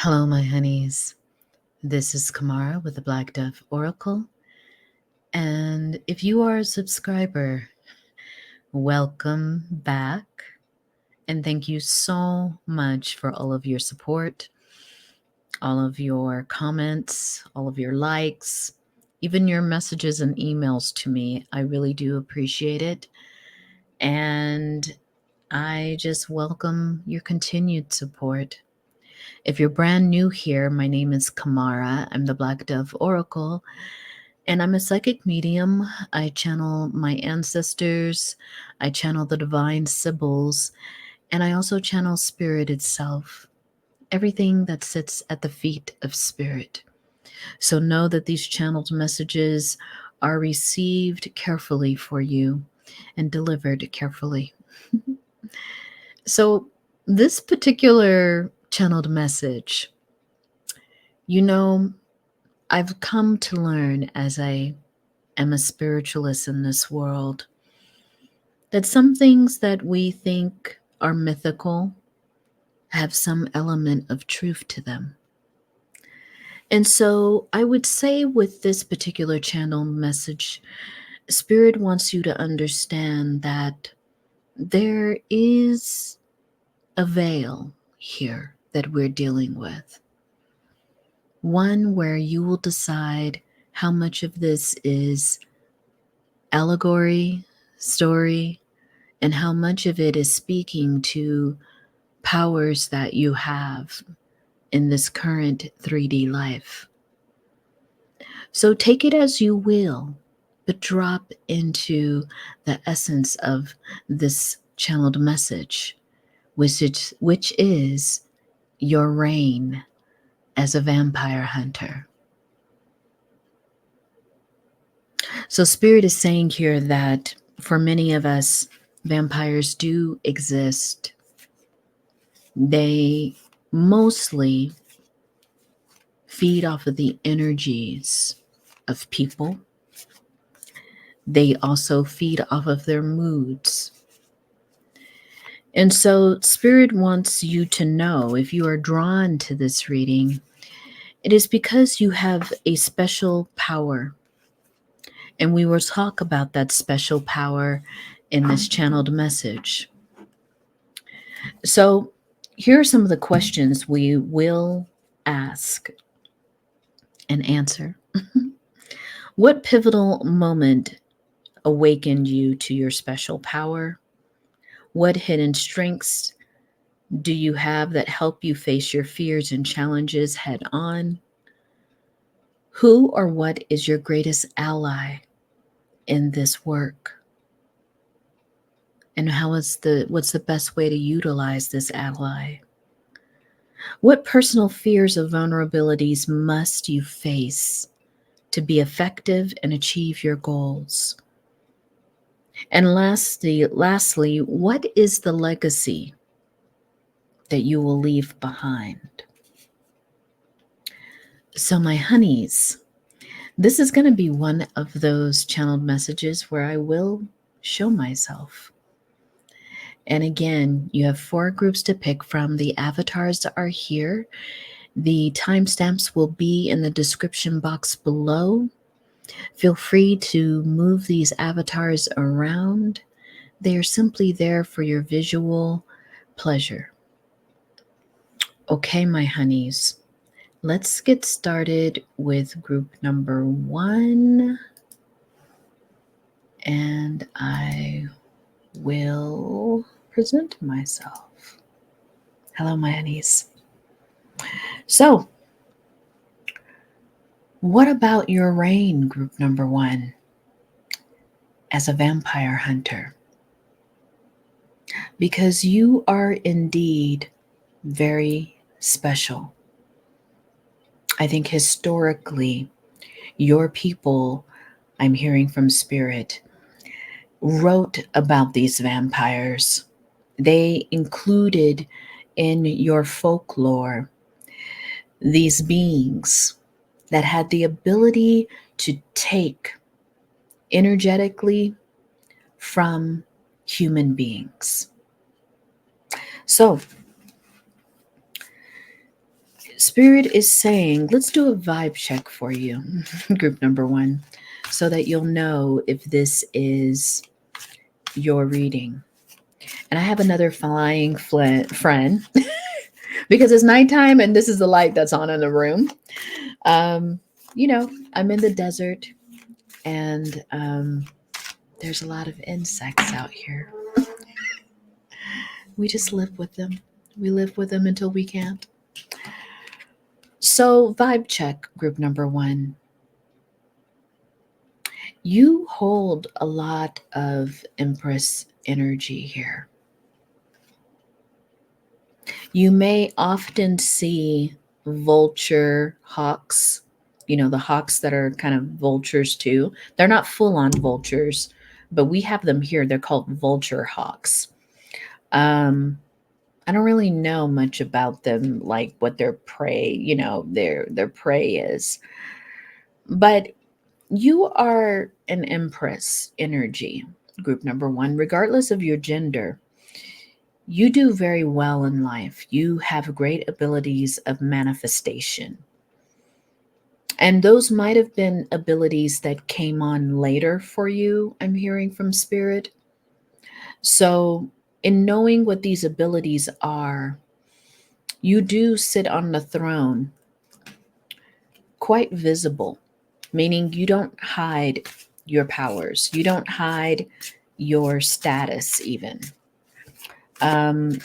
Hello, my honeys. This is Kamara with the Black Dove Oracle. And if you are a subscriber, welcome back. And thank you so much for all of your support, all of your comments, all of your likes, even your messages and emails to me. I really do appreciate it. And I just welcome your continued support. If you're brand new here, my name is Kamara. I'm the Black Dove Oracle, and I'm a psychic medium. I channel my ancestors, I channel the Divine Sibyls, and I also channel Spirit itself, everything that sits at the feet of Spirit. So know that these channeled messages are received carefully for you and delivered carefully. So, this particular channeled message, I've come to learn as I am a spiritualist in this world that some things that we think are mythical have some element of truth to them. And so I would say with this particular channel message, Spirit wants you to understand that there is a veil here that we're dealing with. One where you will decide how much of this is allegory, story, and how much of it is speaking to powers that you have in this current 3D life. So take it as you will, but drop into the essence of this channeled message, which is your reign as a vampire hunter. So Spirit is saying here that for many of us, vampires do exist. They mostly feed off of the energies of people. They also feed off of their moods. And so Spirit wants you to know, if you are drawn to this reading, it is because you have a special power. And we will talk about that special power in this channeled message. So here are some of the questions we will ask and answer. What pivotal moment awakened you to your special power? What hidden strengths do you have that help you face your fears and challenges head on? Who or what is your greatest ally in this work? And what's the best way to utilize this ally? What personal fears or vulnerabilities must you face to be effective and achieve your goals? And lastly, what is the legacy that you will leave behind? So my honeys, this is going to be one of those channeled messages where I will show myself. And again, you have 4 groups to pick from. The avatars are here. The timestamps will be in the description box below. Feel free to move these avatars around. They are simply there for your visual pleasure. Okay, my honeys, let's get started with group number 1. And I will present myself. Hello, my honeys. So, what about your reign, group number 1, as a vampire hunter? Because you are indeed very special. I think historically, your people, I'm hearing from Spirit, wrote about these vampires. They included in your folklore these beings that had the ability to take energetically from human beings. So, Spirit is saying, let's do a vibe check for you, group number one, so that you'll know if this is your reading. And I have another flying friend because it's nighttime and this is the light that's on in the room. Um, I'm in the desert and there's a lot of insects out here. We just live with them. We live with them until we can't. So, vibe check, group number one. You hold a lot of Empress energy here. You may often see vulture hawks, the hawks that are kind of vultures too. They're not full on vultures, but we have them here. They're called vulture hawks. I don't really know much about them, like what their prey, their prey is. But you are an Empress energy, group number one, regardless of your gender. You do very well in life. You have great abilities of manifestation. And those might have been abilities that came on later for you, I'm hearing from Spirit. So, in knowing what these abilities are, you do sit on the throne quite visible, meaning you don't hide your powers, you don't hide your status, even.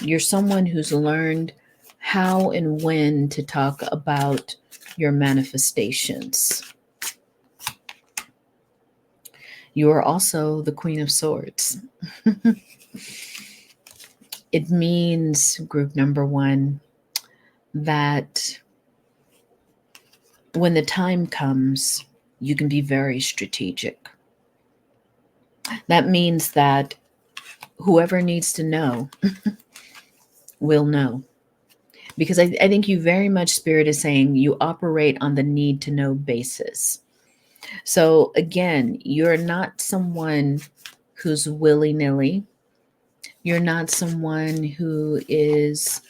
You're someone who's learned how and when to talk about your manifestations. You are also the Queen of Swords. It means, group number one, that when the time comes, you can be very strategic. That means that whoever needs to know will know. Because I think you very much, Spirit is saying, you operate on the need to know basis. So again, you're not someone who's willy-nilly. You're not someone who is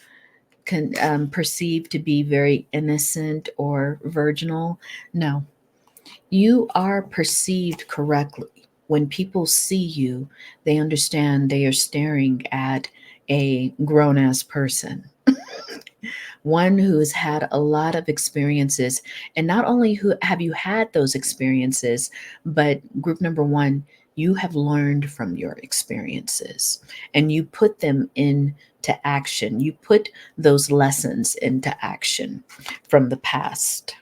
perceived to be very innocent or virginal. No, you are perceived correctly. When people see you, they understand they are staring at a grown-ass person. One who has had a lot of experiences. And not only who have you had those experiences, but group number one, you have learned from your experiences and you put them into action. You put those lessons into action from the past.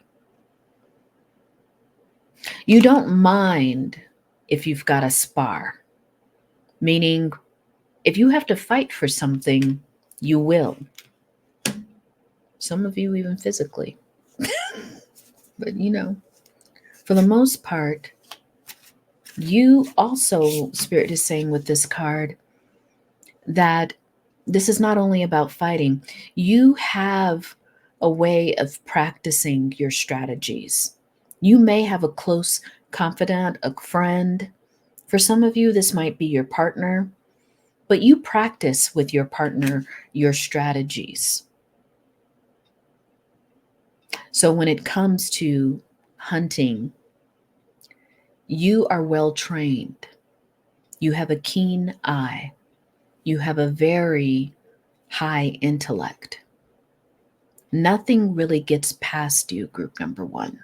You don't mind if you've got a spar, meaning if you have to fight for something, you will. Some of you even physically. But for the most part, you also, Spirit is saying with this card, that this is not only about fighting. You have a way of practicing your strategies. You may have a close confidant, a friend. For some of you, this might be your partner, but you practice with your partner your strategies. So when it comes to hunting, you are well trained. You have a keen eye. You have a very high intellect. Nothing really gets past you, group number one.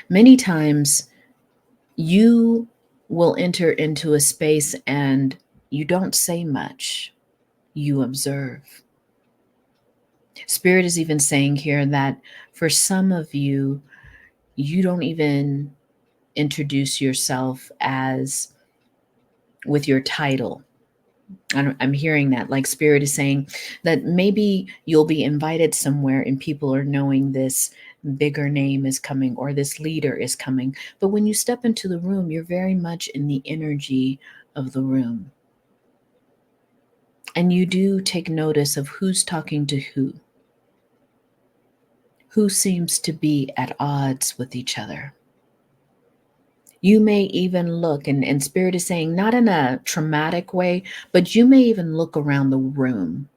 Many times you will enter into a space and you don't say much. You observe. Spirit is even saying here that for some of you, you don't even introduce yourself as with your title. I'm hearing that, like Spirit is saying that maybe you'll be invited somewhere and people are knowing this bigger name is coming or this leader is coming. But when you step into the room, you're very much in the energy of the room. And you do take notice of who's talking to who seems to be at odds with each other. You may even look, and Spirit is saying, not in a traumatic way, but you may even look around the room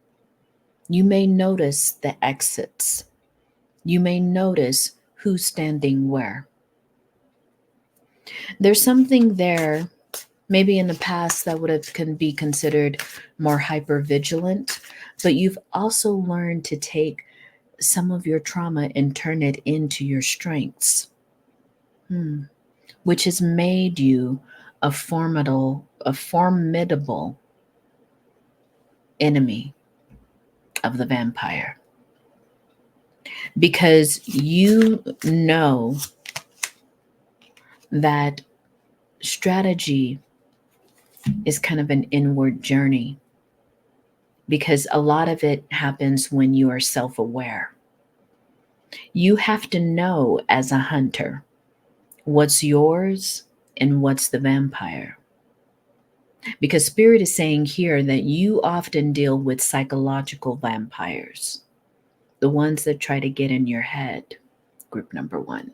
You may notice the exits. You may notice who's standing where. There's something there, maybe in the past that would have can be considered more hyper vigilant, but you've also learned to take some of your trauma and turn it into your strengths, which has made you a formidable enemy of the vampire. Because you know that strategy is kind of an inward journey, because a lot of it happens when you are self aware. You have to know as a hunter what's yours and what's the vampire. Because Spirit is saying here that you often deal with psychological vampires, the ones that try to get in your head, group number one.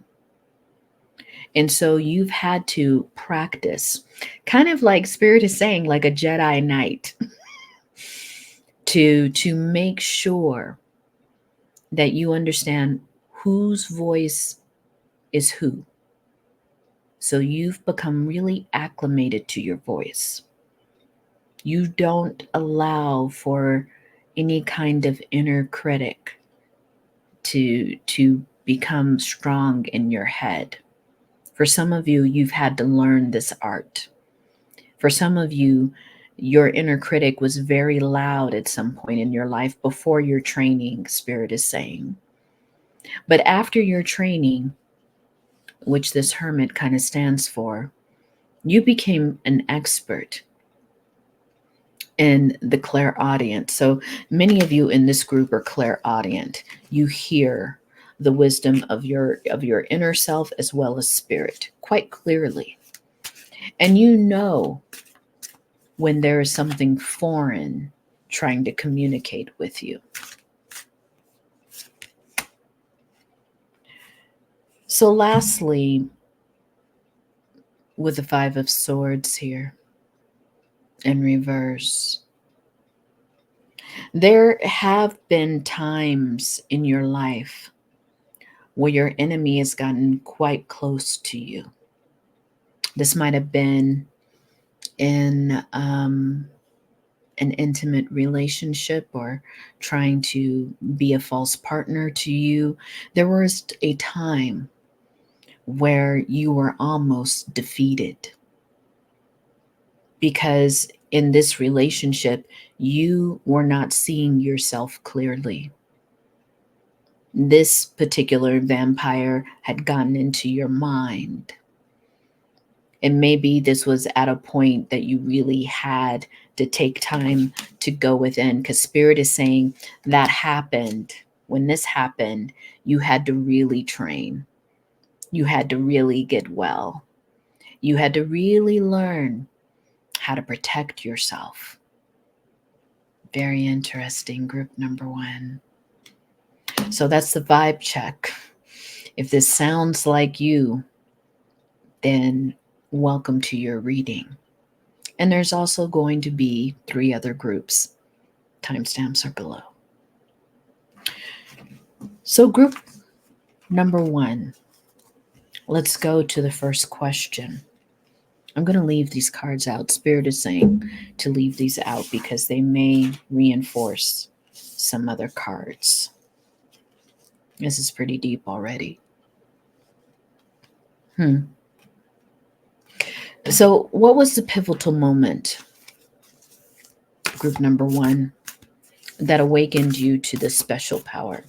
And so you've had to practice, kind of like Spirit is saying, like a Jedi Knight, to make sure that you understand whose voice is who. So you've become really acclimated to your voice. You don't allow for any kind of inner critic to become strong in your head. For some of you, you've had to learn this art. For some of you, your inner critic was very loud at some point in your life before your training, Spirit is saying. But after your training, which this hermit kind of stands for, you became an expert in the clairaudient. So many of you in this group are clairaudient. You hear the wisdom of your inner self as well as spirit quite clearly. And you know when there is something foreign trying to communicate with you. So lastly, with the Five of Swords here in reverse, there have been times in your life where your enemy has gotten quite close to you. This might have been in an intimate relationship or trying to be a false partner to you. There was a time where you were almost defeated because in this relationship, you were not seeing yourself clearly. This particular vampire had gotten into your mind. And maybe this was at a point that you really had to take time to go within, because Spirit is saying that happened. When this happened, you had to really train. You had to really get well. You had to really learn how to protect yourself. Very interesting, group number one. So that's the vibe check. If this sounds like you, then welcome to your reading. And there's also going to be 3 other groups. Timestamps are below. So group number 1, let's go to the first question. I'm going to leave these cards out. Spirit is saying to leave these out because they may reinforce some other cards. This is pretty deep already. So what was the pivotal moment, group number 1, that awakened you to this special power?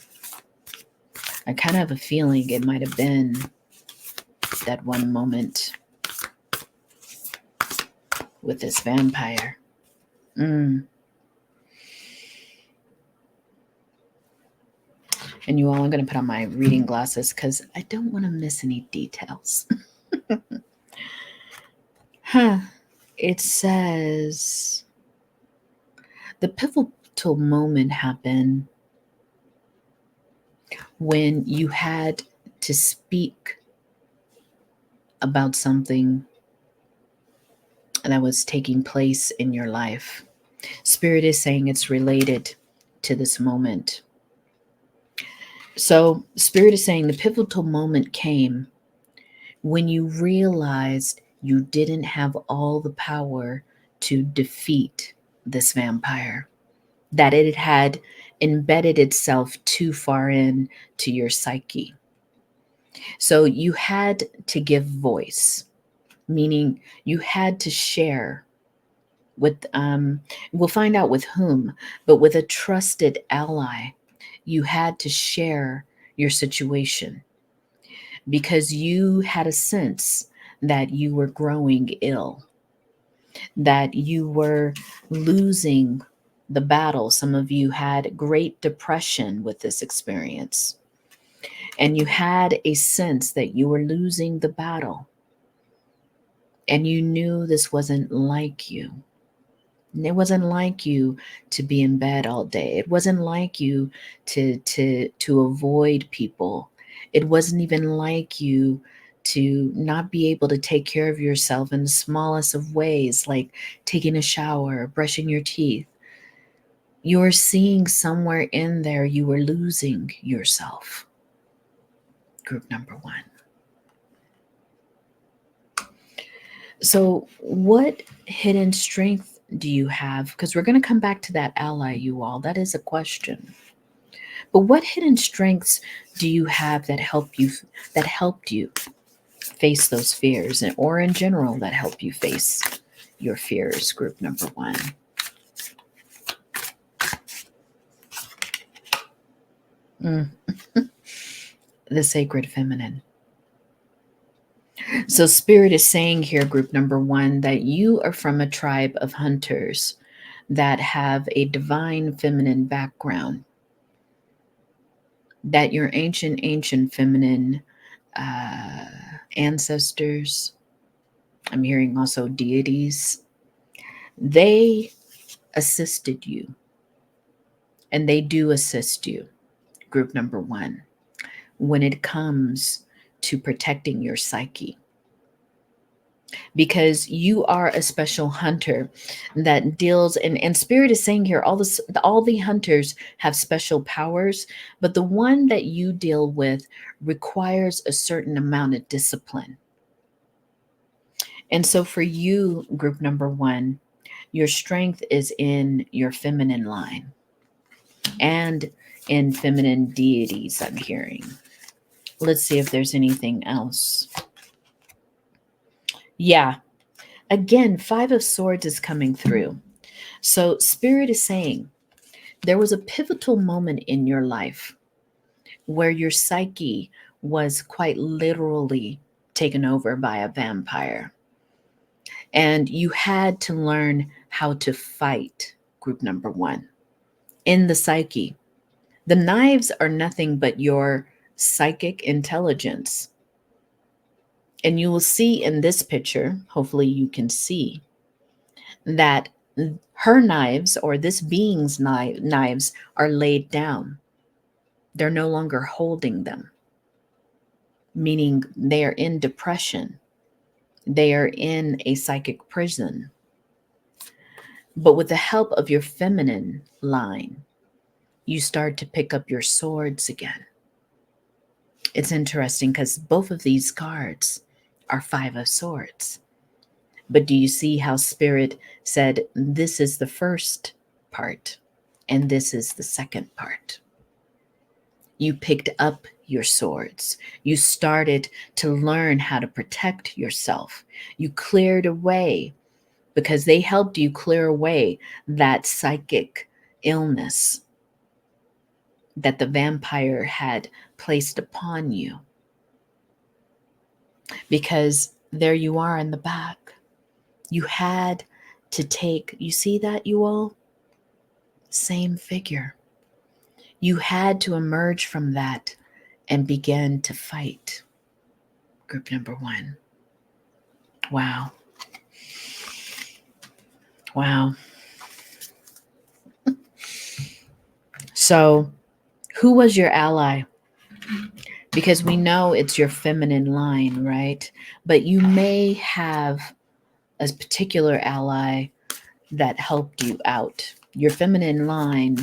I kind of have a feeling it might have been that one moment with this vampire. And you all, I'm going to put on my reading glasses because I don't want to miss any details. It says the pivotal moment happened when you had to speak about something that was taking place in your life. Spirit is saying it's related to this moment. So, Spirit is saying the pivotal moment came when you realized you didn't have all the power to defeat this vampire, that it had embedded itself too far in to your psyche. So you had to give voice, meaning you had to share with, we'll find out with whom, but with a trusted ally. You had to share your situation because you had a sense that you were growing ill, that you were losing the battle. Some of you had great depression with this experience, and you had a sense that you were losing the battle, and you knew this wasn't like you. It wasn't like you to be in bed all day. It wasn't like you to avoid people. It wasn't even like you to not be able to take care of yourself in the smallest of ways, like taking a shower, brushing your teeth. You were seeing somewhere in there you were losing yourself. Group number one. So, what hidden strength do you have? Because we're going to come back to that ally, you all. That is a question. But what hidden strengths do you have that helped you face those fears, or in general that help you face your fears? Group number one. The sacred feminine. So Spirit is saying here, group number one, that you are from a tribe of hunters that have a divine feminine background, that your ancient feminine ancestors, I'm hearing also deities, they assisted you, and they do assist you, group number one, when it comes to protecting your psyche. Because you are a special hunter that deals, and Spirit is saying here, all the hunters have special powers, but the one that you deal with requires a certain amount of discipline. And so for you, group number one, your strength is in your feminine line and in feminine deities, I'm hearing. Let's see if there's anything else. Yeah. Again, Five of Swords is coming through. So Spirit is saying there was a pivotal moment in your life where your psyche was quite literally taken over by a vampire. And you had to learn how to fight, group number one, in the psyche. The knives are nothing but your psychic intelligence. And you will see in this picture, hopefully you can see, that her knives, or this being's knives, are laid down. They're no longer holding them, meaning they are in depression. They are in a psychic prison. But with the help of your feminine line, you start to pick up your swords again. It's interesting because both of these cards are Five of Swords. But do you see how Spirit said, this is the first part and this is the second part? You picked up your swords. You started to learn how to protect yourself. You cleared away, because they helped you clear away that psychic illness that the vampire had placed upon you. Because there you are in the back. You had to take, you see that, you all? Same figure. You had to emerge from that and begin to fight. Group number one. Wow. Wow. So, who was your ally? Because we know it's your feminine line, right? But you may have a particular ally that helped you out. Your feminine line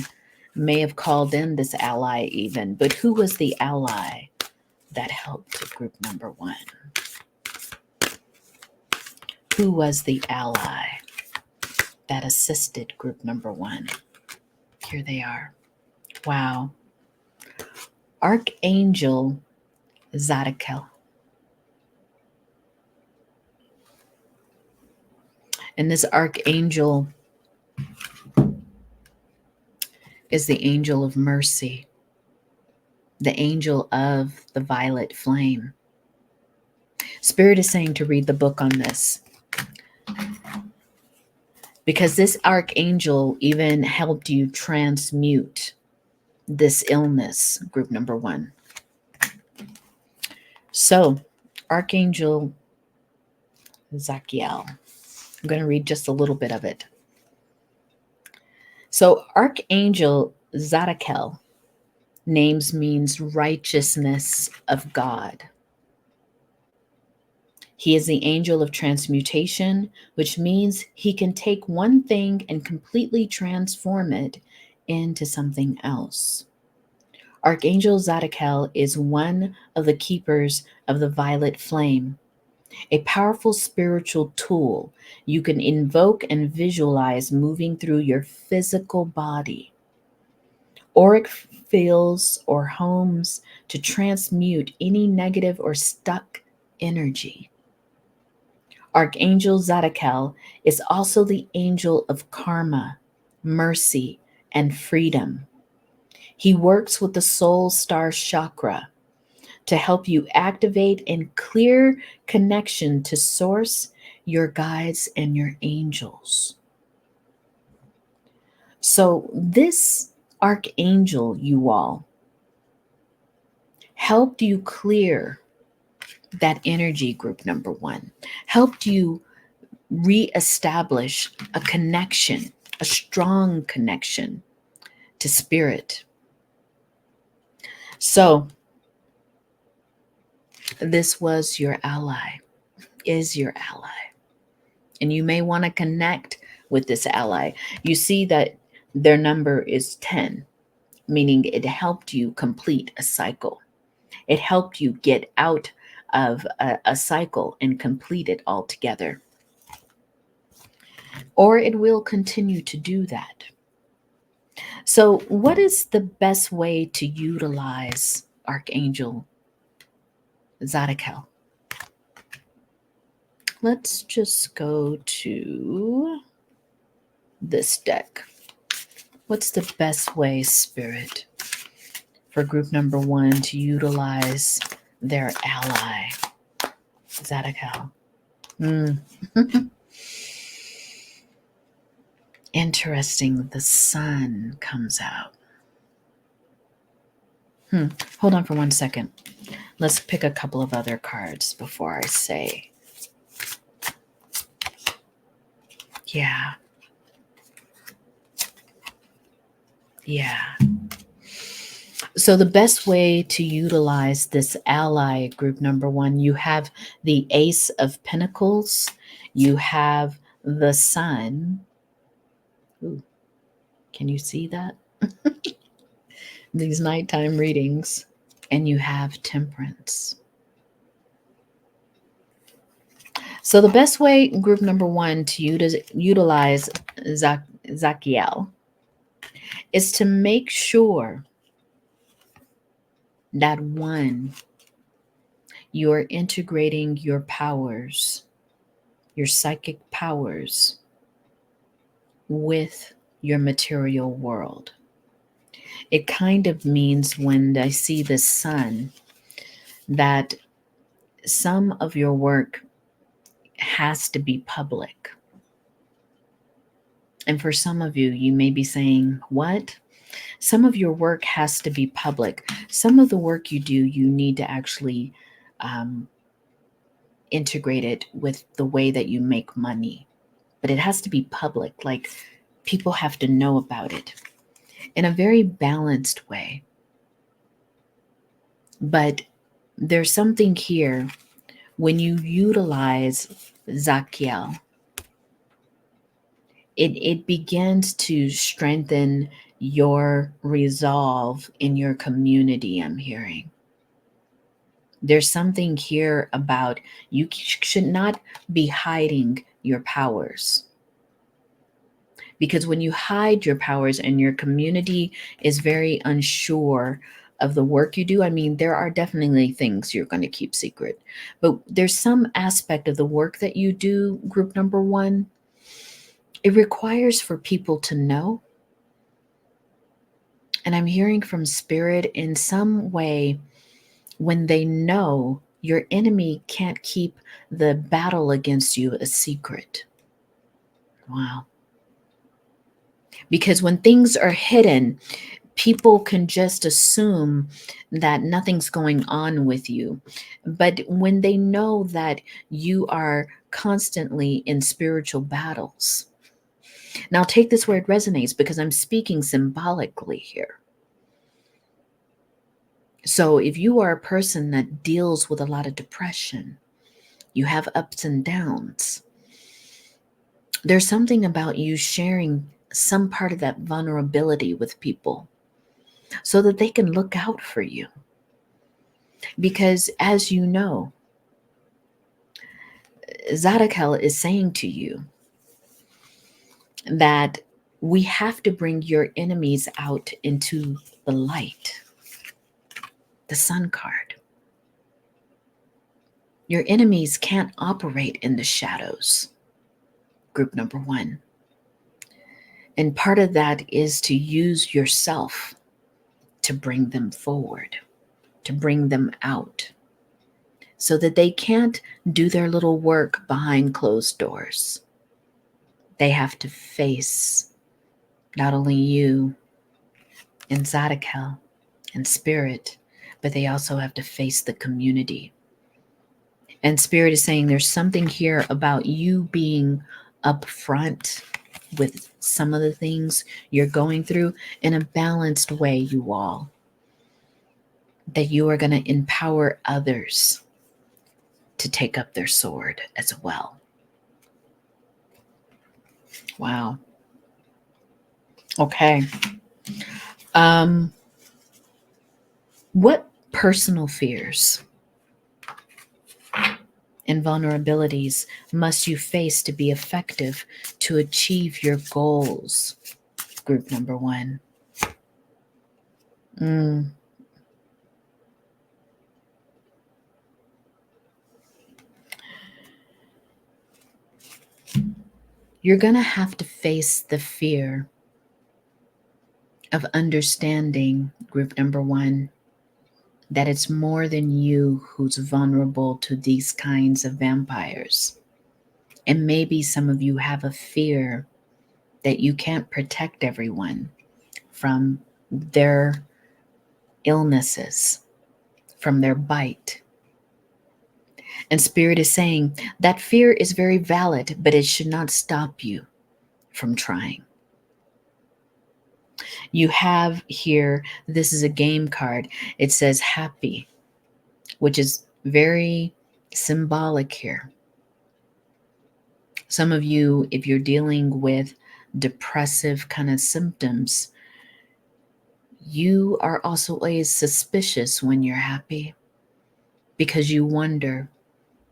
may have called in this ally even, but who was the ally that helped group number one? Who was the ally that assisted group number one? Here they are. Wow. Archangel Zadkiel. And this archangel is the angel of mercy, the angel of the violet flame. Spirit is saying to read the book on this, because this archangel even helped you transmute this illness, group number one. So, Archangel Zadkiel. I'm going to read just a little bit of it. So, Archangel Zadkiel names means righteousness of God. He is the angel of transmutation, which means he can take one thing and completely transform it into something else. Archangel Zadkiel is one of the keepers of the violet flame, a powerful spiritual tool you can invoke and visualize moving through your physical body. Auric fields or homes to transmute any negative or stuck energy. Archangel Zadkiel is also the angel of karma, mercy, and freedom. He works with the soul star chakra to help you activate and clear connection to source, your guides, and your angels. So this archangel, you all, helped you clear that energy, group number one, helped you reestablish a connection, a strong connection to spirit. So this was your ally, is your ally. And you may want to connect with this ally. You see that their number is 10, meaning it helped you complete a cycle. It helped you get out of a cycle and complete it altogether. Or it will continue to do that. So, what is the best way to utilize Archangel Zadkiel? Let's just go to this deck. What's the best way, Spirit, for group number one to utilize their ally, Zadkiel? Interesting. The sun comes out. Hold on for 1 second. Let's pick a couple of other cards before I say. Yeah. So the best way to utilize this ally, group number one, you have the Ace of Pentacles, you have the Sun. Ooh, can you see that? These nighttime readings. And you have Temperance. So the best way, group number one, to utilize Zadkiel is to make sure that one, you're integrating your powers, your psychic powers, with your material world. It kind of means, when I see the sun, that some of your work has to be public. And for some of you, you may be saying, what? Some of your work has to be public. Some of the work you do, you need to actually integrate it with the way that you make money. But it has to be public, like people have to know about it in a very balanced way. But there's something here when you utilize Zadkiel. it begins to strengthen your resolve in your community, I'm hearing. There's something here about you should not be hiding your powers. Because when you hide your powers and your community is very unsure of the work you do, I mean, there are definitely things you're going to keep secret. But there's some aspect of the work that you do, group number one, it requires for people to know. And I'm hearing from spirit in some way, when they know, your enemy can't keep the battle against you a secret. Wow. Because when things are hidden, people can just assume that nothing's going on with you. But when they know that you are constantly in spiritual battles, now take this where it resonates, because I'm speaking symbolically here. So if you are a person that deals with a lot of depression, you have ups and downs, there's something about you sharing some part of that vulnerability with people so that they can look out for you. Because as you know, Zadokal is saying to you that we have to bring your enemies out into the light, the sun card. Your enemies can't operate in the shadows, group number one. And part of that is to use yourself to bring them forward, to bring them out, so that they can't do their little work behind closed doors. They have to face not only you and Zadokal and spirit, but they also have to face the community. And spirit is saying there's something here about you being upfront with some of the things you're going through in a balanced way, you all. That you are going to empower others to take up their sword as well. Wow. Okay. What personal fears and vulnerabilities must you face to be effective to achieve your goals? Group number one. You're going to have to face the fear of understanding, group number one, that it's more than you who's vulnerable to these kinds of vampires. And maybe some of you have a fear that you can't protect everyone from their illnesses, from their bite. And Spirit is saying that fear is very valid, but it should not stop you from trying. You have here, this is a game card. It says happy, which is very symbolic here. Some of you, if you're dealing with depressive kind of symptoms, you are also always suspicious when you're happy, because you wonder,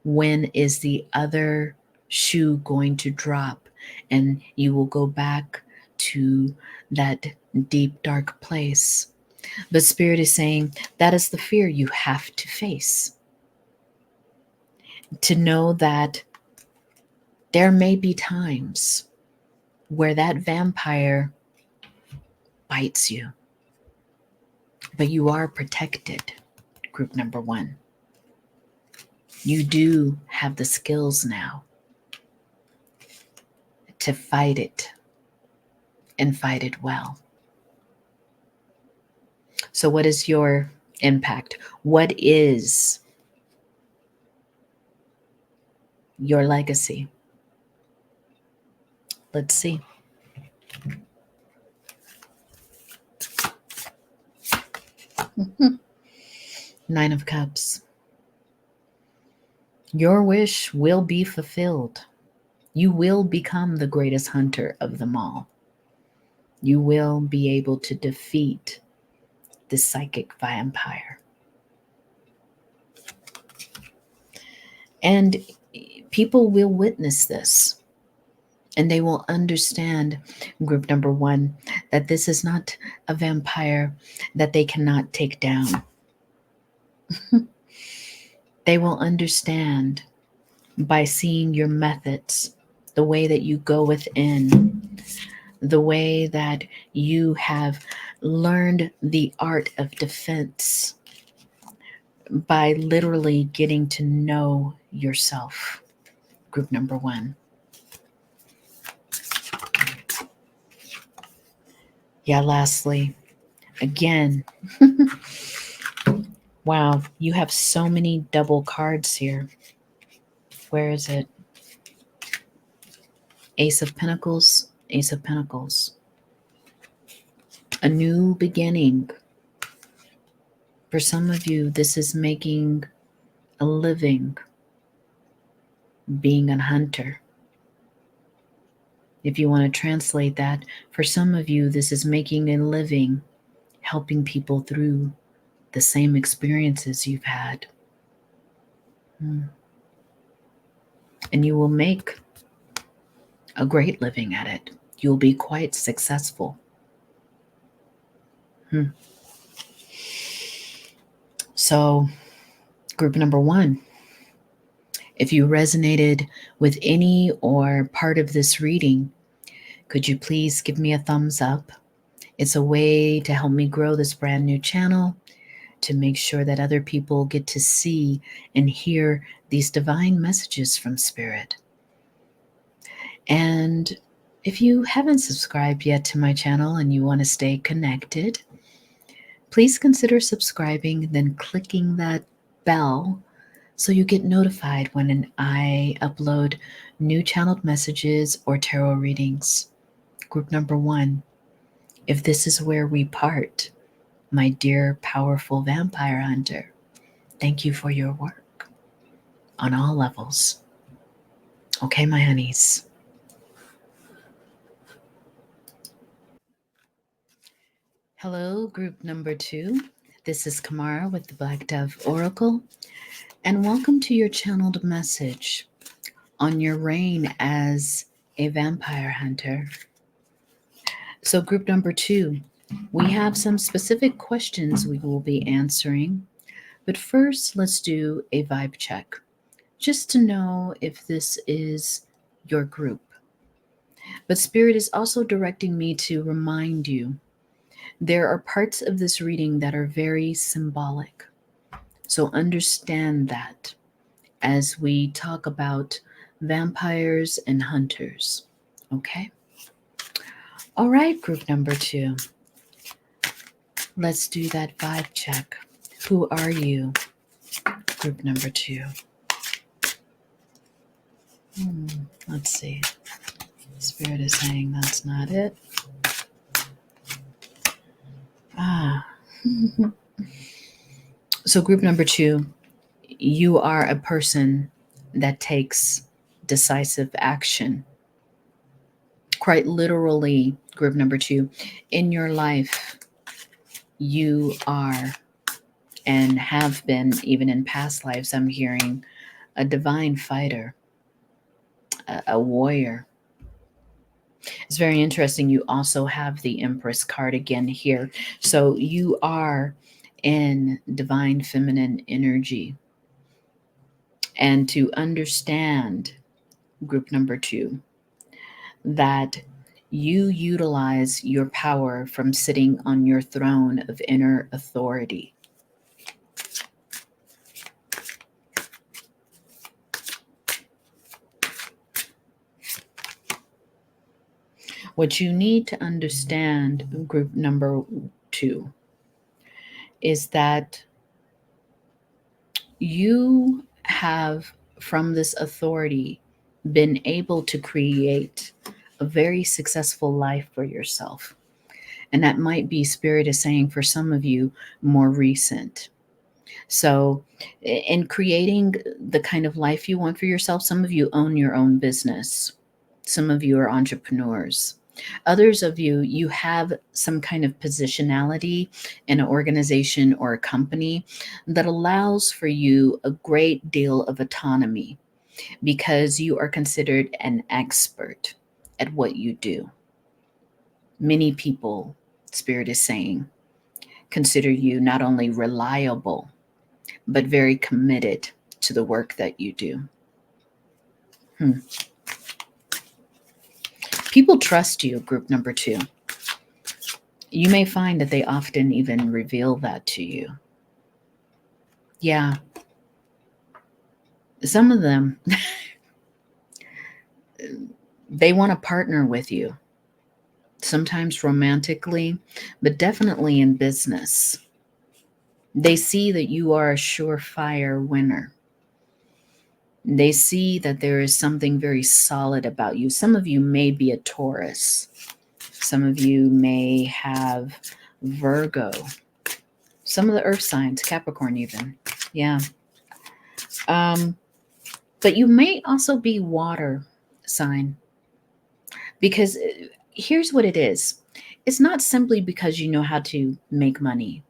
when is the other shoe going to drop? And you will go back to that deep, dark place. But Spirit is saying that is the fear you have to face. To know that there may be times where that vampire bites you, but you are protected, group number one. You do have the skills now to fight it and fight it well. So what is your impact? What is your legacy? Let's see. Nine of Cups. Your wish will be fulfilled. You will become the greatest hunter of them all. You will be able to defeat the psychic vampire. And people will witness this, and they will understand, group number one, that this is not a vampire that they cannot take down. They will understand by seeing your methods, the way that you go within, the way that you have learned the art of defense by literally getting to know yourself. Group number one. Yeah, lastly, again, wow, you have so many double cards here. Where is it? Ace of Pentacles, Ace of Pentacles. A new beginning. For some of you, this is making a living being a hunter. If you want to translate that, for some of you, this is making a living helping people through the same experiences you've had. And you will make a great living at it. You'll be quite successful. So, group number one, if you resonated with any or part of this reading, could you please give me a thumbs up? It's a way to help me grow this brand new channel, to make sure that other people get to see and hear these divine messages from Spirit. And if you haven't subscribed yet to my channel and you want to stay connected, please consider subscribing, then clicking that bell so you get notified when I upload new channeled messages or tarot readings. Group number one, if this is where we part, my dear powerful vampire hunter, thank you for your work on all levels. Okay, my honeys. Hello, group number two. This is Kamara with the Black Dove Oracle, and welcome to your channeled message on your reign as a vampire hunter. So, group number two, we have some specific questions we will be answering, but first, let's do a vibe check, just to know if this is your group. But Spirit is also directing me to remind you there are parts of this reading that are very symbolic. So understand that as we talk about vampires and hunters. Okay? All right, group number two. Let's do that vibe check. Who are you? Group number two. Let's see. Spirit is saying that's not it. So group number two, you are a person that takes decisive action. Quite literally, group number two, in your life, you are and have been, even in past lives, I'm hearing, a divine fighter, a warrior. It's very interesting. You also have the Empress card again here. So you are in divine feminine energy. And to understand, group number two, that you utilize your power from sitting on your throne of inner authority. What you need to understand, group number two, is that you have, from this authority, been able to create a very successful life for yourself. And that might be, Spirit is saying, for some of you, more recent. So in creating the kind of life you want for yourself, some of you own your own business. Some of you are entrepreneurs. Others of you, you have some kind of positionality in an organization or a company that allows for you a great deal of autonomy because you are considered an expert at what you do. Many people, Spirit is saying, consider you not only reliable, but very committed to the work that you do. People trust you, group number 2. You may find that they often even reveal that to you. Yeah. Some of them, they want to partner with you, sometimes romantically, but definitely in business. They see that you are a surefire winner. They see that there is something very solid about you. Some of you may be a Taurus. Some of you may have Virgo. Some of the earth signs, Capricorn even. Yeah. But you may also be water sign, because here's what it is. It's not simply because you know how to make money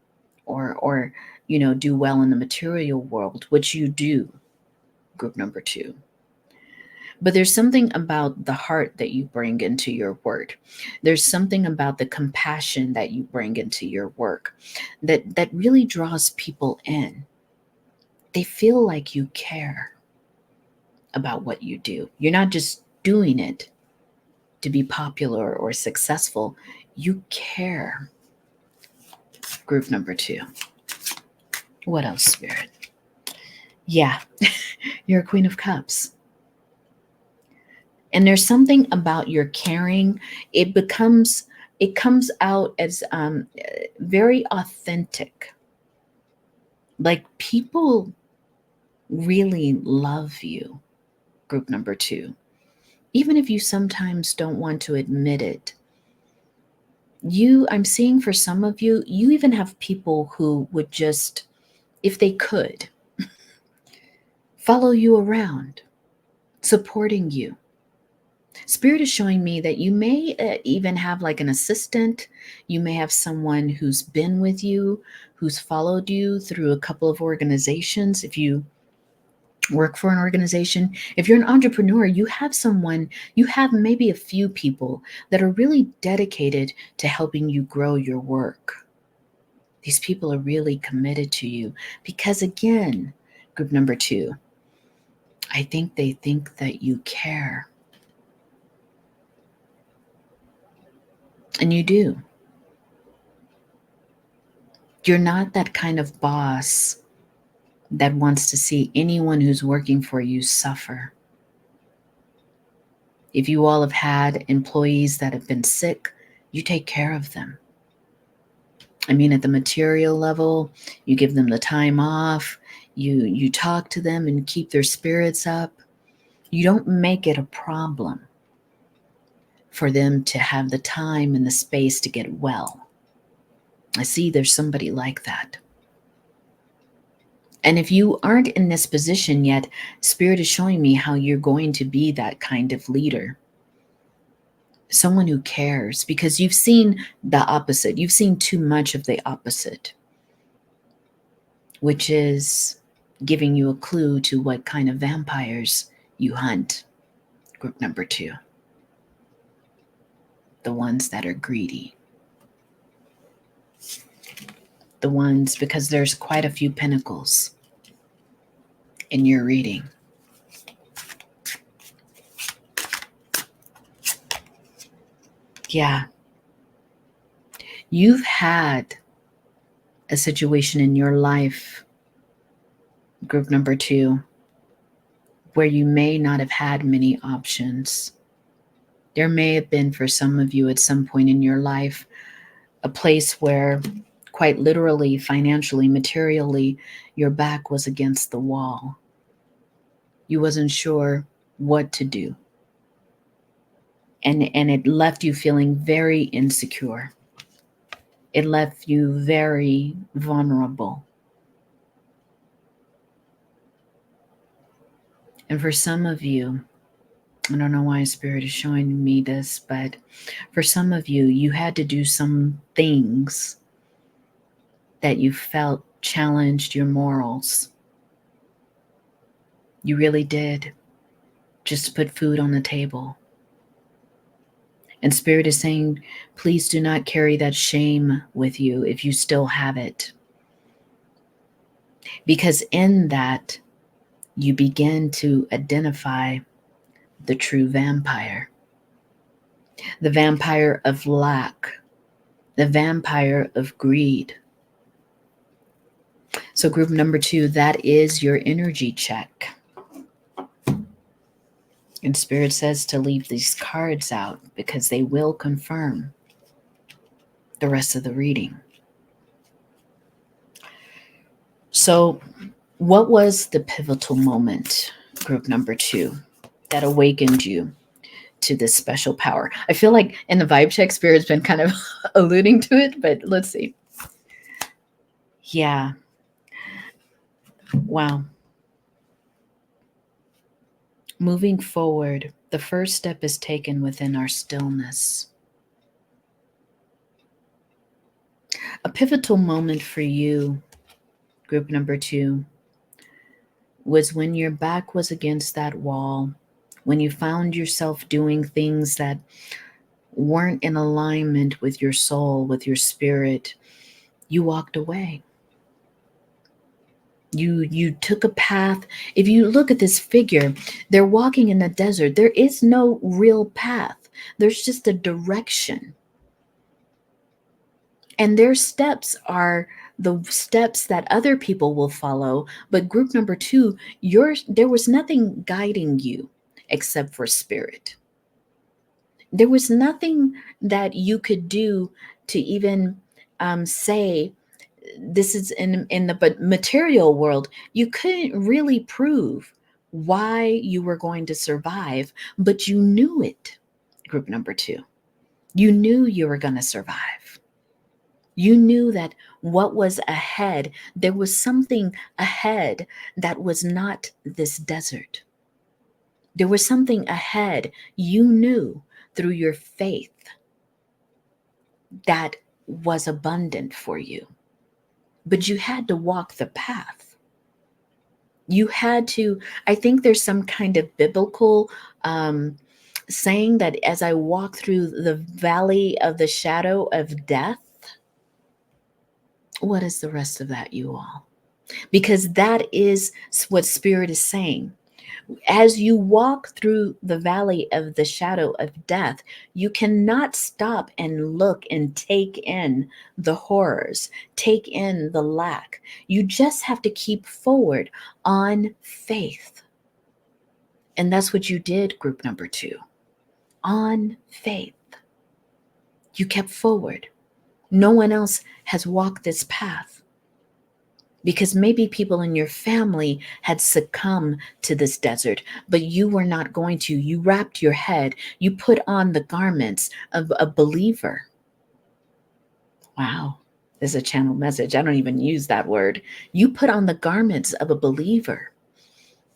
or do well in the material world, which you do, group number 2. But there's something about the heart that you bring into your work. There's something about the compassion that you bring into your work that really draws people in. They feel like you care about what you do. You're not just doing it to be popular or successful. You care. Group number 2. What else, Spirit? Yeah, you're a Queen of Cups. And there's something about your caring. It comes out as very authentic. Like people really love you, group number 2. Even if you sometimes don't want to admit it. I'm seeing for some of you, you even have people who would just, if they could, follow you around, supporting you. Spirit is showing me that you may even have like an assistant. You may have someone who's been with you, who's followed you through a couple of organizations. If you work for an organization, if you're an entrepreneur, you have maybe a few people that are really dedicated to helping you grow your work. These people are really committed to you because, again, group number 2, I think they think that you care. And you do. You're not that kind of boss that wants to see anyone who's working for you suffer. If you all have had employees that have been sick, you take care of them. I mean, at the material level, you give them the time off, you talk to them and keep their spirits up. You don't make it a problem for them to have the time and the space to get well. I see there's somebody like that. And if you aren't in this position yet, Spirit is showing me how you're going to be that kind of leader. Someone who cares, because you've seen the opposite. You've seen too much of the opposite, which is giving you a clue to what kind of vampires you hunt. Group number 2. The ones that are greedy. The ones, because there's quite a few pentacles in your reading. Yeah. You've had a situation in your life, group number 2, where you may not have had many options. There may have been, for some of you at some point in your life, a place where quite literally, financially, materially, your back was against the wall. You wasn't sure what to do. And it left you feeling very insecure. It left you very vulnerable. And for some of you, I don't know why Spirit is showing me this, but for some of you, you had to do some things that you felt challenged your morals. You really did, just to put food on the table. And Spirit is saying, please do not carry that shame with you if you still have it. Because in that, you begin to identify the true vampire. The vampire of lack. The vampire of greed. So group number 2, that is your energy check. And Spirit says to leave these cards out because they will confirm the rest of the reading. So what was the pivotal moment, group number 2, that awakened you to this special power? I feel like in the vibe check, Spirit's been kind of alluding to it, but let's see. Yeah. Wow. Moving forward, the first step is taken within our stillness. A pivotal moment for you, group number 2, was when your back was against that wall, when you found yourself doing things that weren't in alignment with your soul, with your spirit. You walked away. You took a path. If you look at this figure, they're walking in the desert. There is no real path. There's just a direction. And their steps are the steps that other people will follow. But group number 2, there was nothing guiding you except for Spirit. There was nothing that you could do to even say, this is in the material world. You couldn't really prove why you were going to survive, but you knew it, group number 2. You knew you were going to survive. You knew that what was ahead, there was something ahead that was not this desert. There was something ahead you knew through your faith that was abundant for you. But you had to walk the path. You had to, I think there's some kind of biblical saying that as I walk through the valley of the shadow of death, what is the rest of that, you all? Because that is what Spirit is saying. As you walk through the valley of the shadow of death, you cannot stop and look and take in the horrors, take in the lack. You just have to keep forward on faith. And that's what you did, group number 2. On faith. You kept forward. No one else has walked this path. Because maybe people in your family had succumbed to this desert, but you were not going to. You wrapped your head. You put on the garments of a believer. Wow, this is a channel message. I don't even use that word. You put on the garments of a believer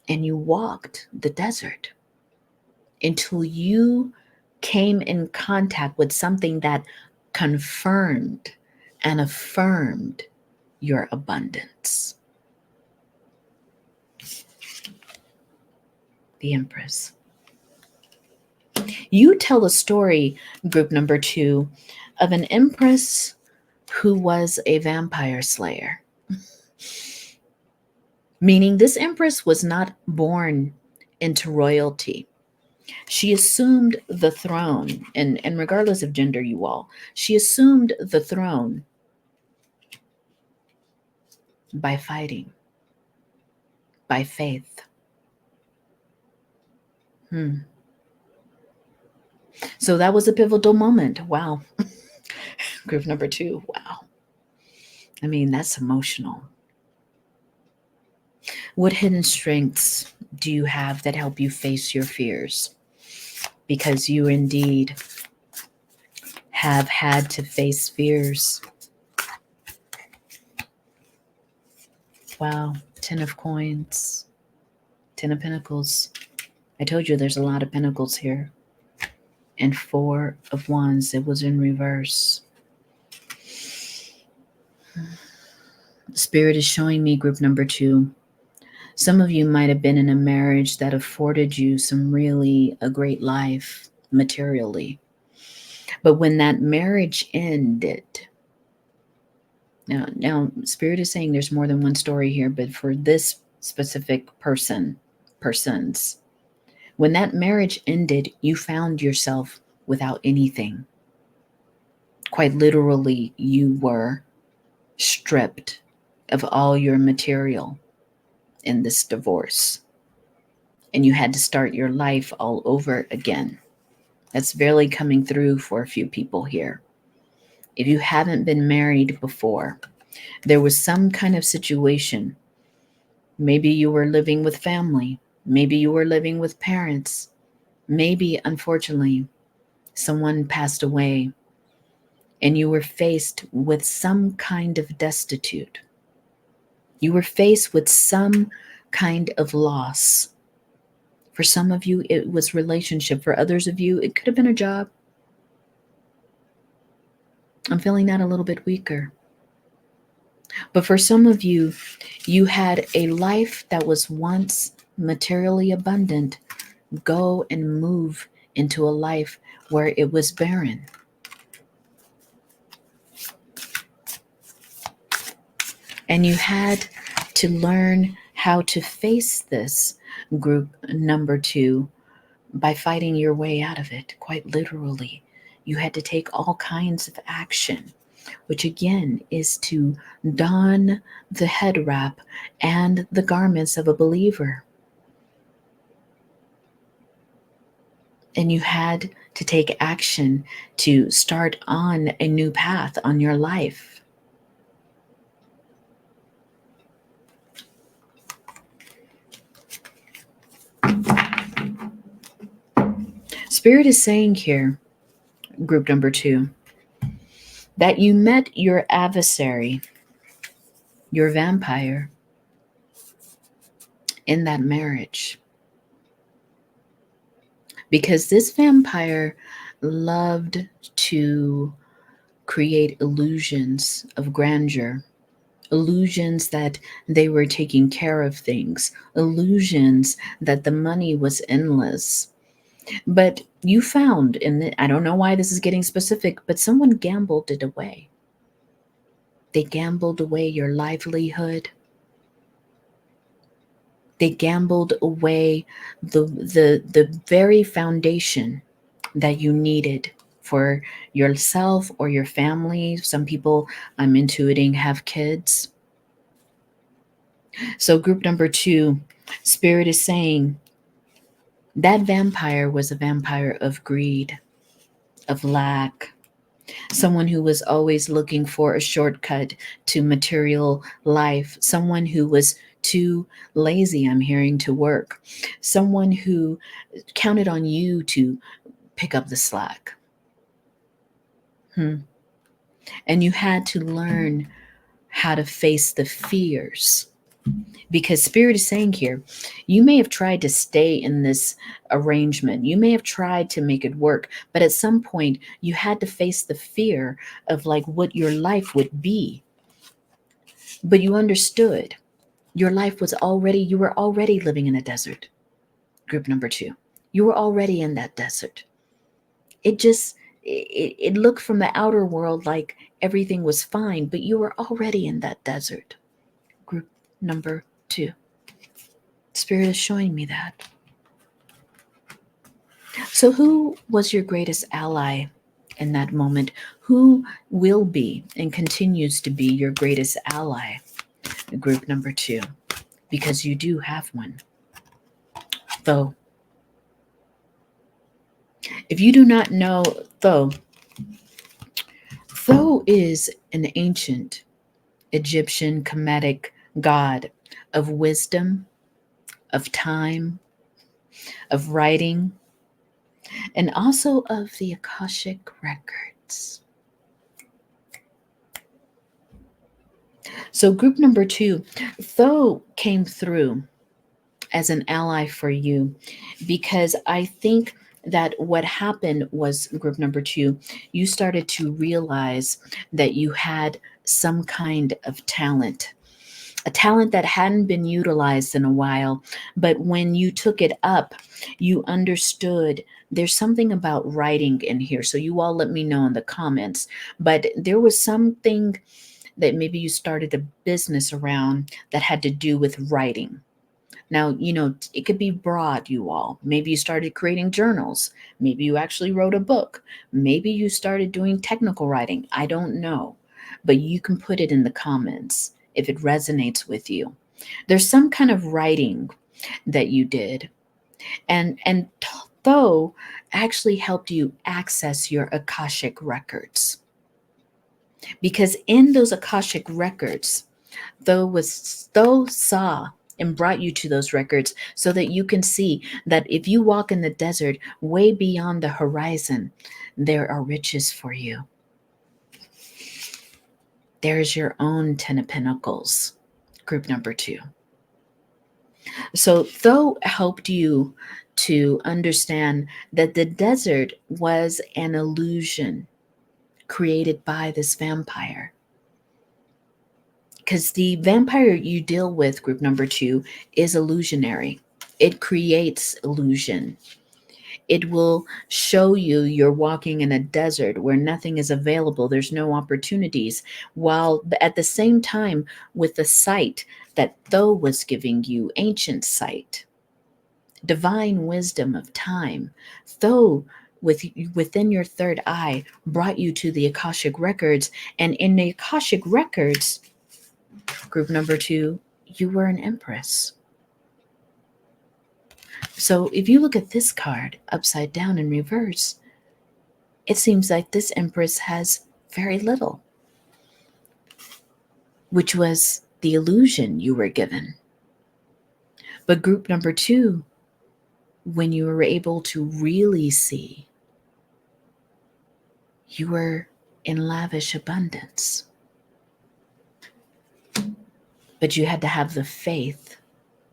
and you walked the desert until you came in contact with something that confirmed and affirmed your abundance. The Empress. You tell a story, group number 2, of an empress who was a vampire slayer. Meaning this empress was not born into royalty. She assumed the throne, and regardless of gender, you all, she assumed the throne by fighting, by faith. So that was a pivotal moment. Wow. Group number 2. Wow. I mean, that's emotional. What hidden strengths do you have that help you face your fears? Because you indeed have had to face fears. Wow. 10 of coins, 10 of pentacles, I told you there's a lot of pentacles here. And 4 of Wands, it was in reverse. Spirit is showing me, group number 2. Some of you might have been in a marriage that afforded you some really a great life materially. But when that marriage ended, now Spirit is saying there's more than one story here, but for this specific persons, when that marriage ended, you found yourself without anything. Quite literally, you were stripped of all your material in this divorce. And you had to start your life all over again. That's barely coming through for a few people here. If you haven't been married before, there was some kind of situation. Maybe you were living with family. Maybe you were living with parents. Maybe, unfortunately, someone passed away and you were faced with some kind of destitute. You were faced with some kind of loss. For some of you, it was relationship. For others of you, it could have been a job. I'm feeling that a little bit weaker. But for some of you, you had a life that was once materially abundant go and move into a life where it was barren. And you had to learn how to face this, group number 2, by fighting your way out of it, quite literally. You had to take all kinds of action, which again is to don the head wrap and the garments of a believer. And you had to take action to start on a new path on your life. Spirit is saying here, group number 2, that you met your adversary, your vampire, in that marriage. Because this vampire loved to create illusions of grandeur, illusions that they were taking care of things, illusions that the money was endless. But you found, I don't know why this is getting specific, but someone gambled it away. They gambled away your livelihood. They gambled away the very foundation that you needed for yourself or your family. Some people, I'm intuiting, have kids. So group number 2, Spirit is saying that vampire was a vampire of greed, of lack, someone who was always looking for a shortcut to material life, someone who was too lazy, I'm hearing, to work, someone who counted on you to pick up the slack. And you had to learn how to face the fears. Because Spirit is saying here, you may have tried to stay in this arrangement. You may have tried to make it work. But at some point, you had to face the fear of like what your life would be. But you understood your life was already, you were already living in a desert. Group number 2, you were already in that desert. It looked from the outer world like everything was fine, but you were already in that desert. Group number 2. Spirit is showing me that. So who was your greatest ally in that moment? Who will be and continues to be your greatest ally? Group number 2, because you do have one. Though, if you do not know Though is an ancient Egyptian Kemetic god of wisdom, of time, of writing, and also of the Akashic records. So group number 2, Though came through as an ally for you, because I think that what happened was, group number 2, you started to realize that you had some kind of talent, a talent that hadn't been utilized in a while. But when you took it up, you understood there's something about writing in here. So you all let me know in the comments. But there was something that maybe you started a business around that had to do with writing. Now, it could be broad, you all. Maybe you started creating journals. Maybe you actually wrote a book. Maybe you started doing technical writing. I don't know. But you can put it in the comments if it resonates with you. There's some kind of writing that you did. And though actually helped you access your Akashic records. Because in those Akashic records, though saw and brought you to those records so that you can see that if you walk in the desert way beyond the horizon, there are riches for you. There's your own 10 of Pentacles, group number 2. So though helped you to understand that the desert was an illusion created by this vampire. Because the vampire you deal with, group number 2, is illusionary. It creates illusion. It will show you you're walking in a desert where nothing is available. There's no opportunities. While at the same time, with the sight that Though was giving you, ancient sight, divine wisdom of time, Though within your third eye brought you to the Akashic records. And in the Akashic records, group number 2, you were an empress. So if you look at this card upside down in reverse, it seems like this empress has very little, which was the illusion you were given. But group number 2, when you were able to really see, you were in lavish abundance. But you had to have the faith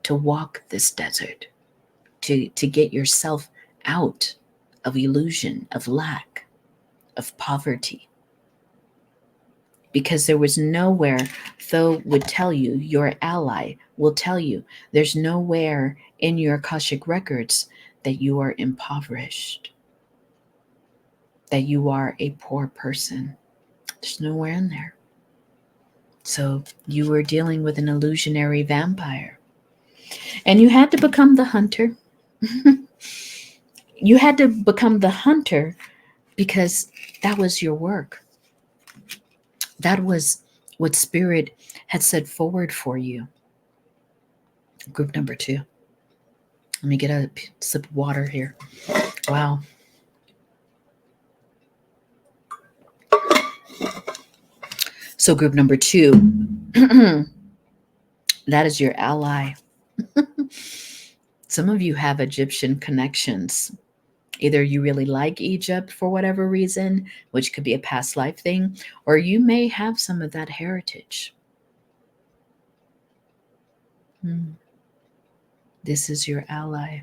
to walk this desert, to get yourself out of illusion, of lack, of poverty. Because there was nowhere, Though would tell you, your ally will tell you, there's nowhere in your Akashic records that you are impoverished, that you are a poor person. There's nowhere in there. So you were dealing with an illusionary vampire. And you had to become the hunter. You had to become the hunter because that was your work. That was what Spirit had set forward for you. Group number 2. Let me get a sip of water here. Wow. So group number 2, that is your ally. Some of you have Egyptian connections. Either you really like Egypt for whatever reason, which could be a past life thing, or you may have some of that heritage. This is your ally.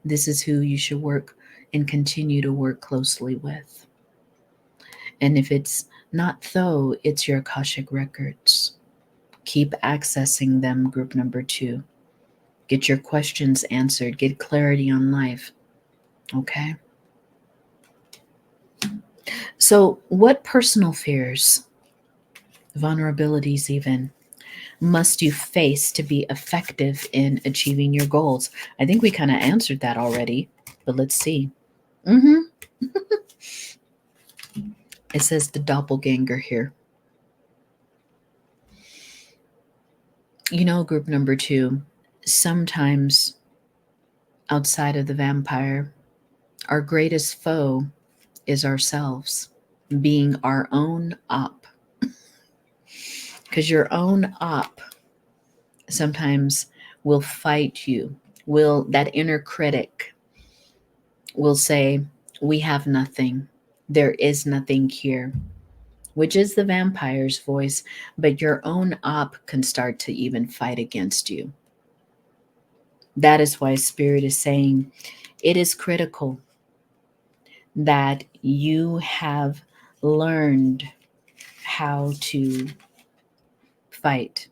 This is who you should work and continue to work closely with. And if it's not Though, it's your Akashic records. Keep accessing them, group number 2. Get your questions answered. Get clarity on life. Okay? So what personal fears, vulnerabilities even, must you face to be effective in achieving your goals? I think we kind of answered that already, but let's see. It says the doppelganger here. Group number 2, sometimes outside of the vampire, our greatest foe is ourselves, being our own op. Because your own op sometimes will fight you. That inner critic will say, we have nothing. There is nothing here, which is the vampire's voice, but your own op can start to even fight against you. That is why Spirit is saying it is critical that you have learned how to fight,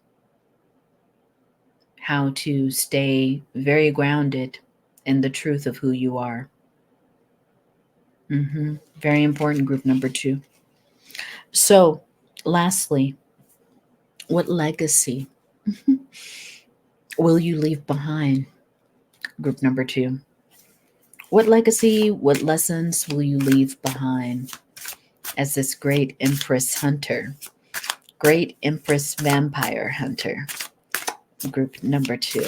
how to stay very grounded in the truth of who you are. Very important, group number 2. So, lastly, what legacy will you leave behind, group number 2? What legacy, what lessons will you leave behind as this great Empress hunter, great Empress vampire hunter, group number 2?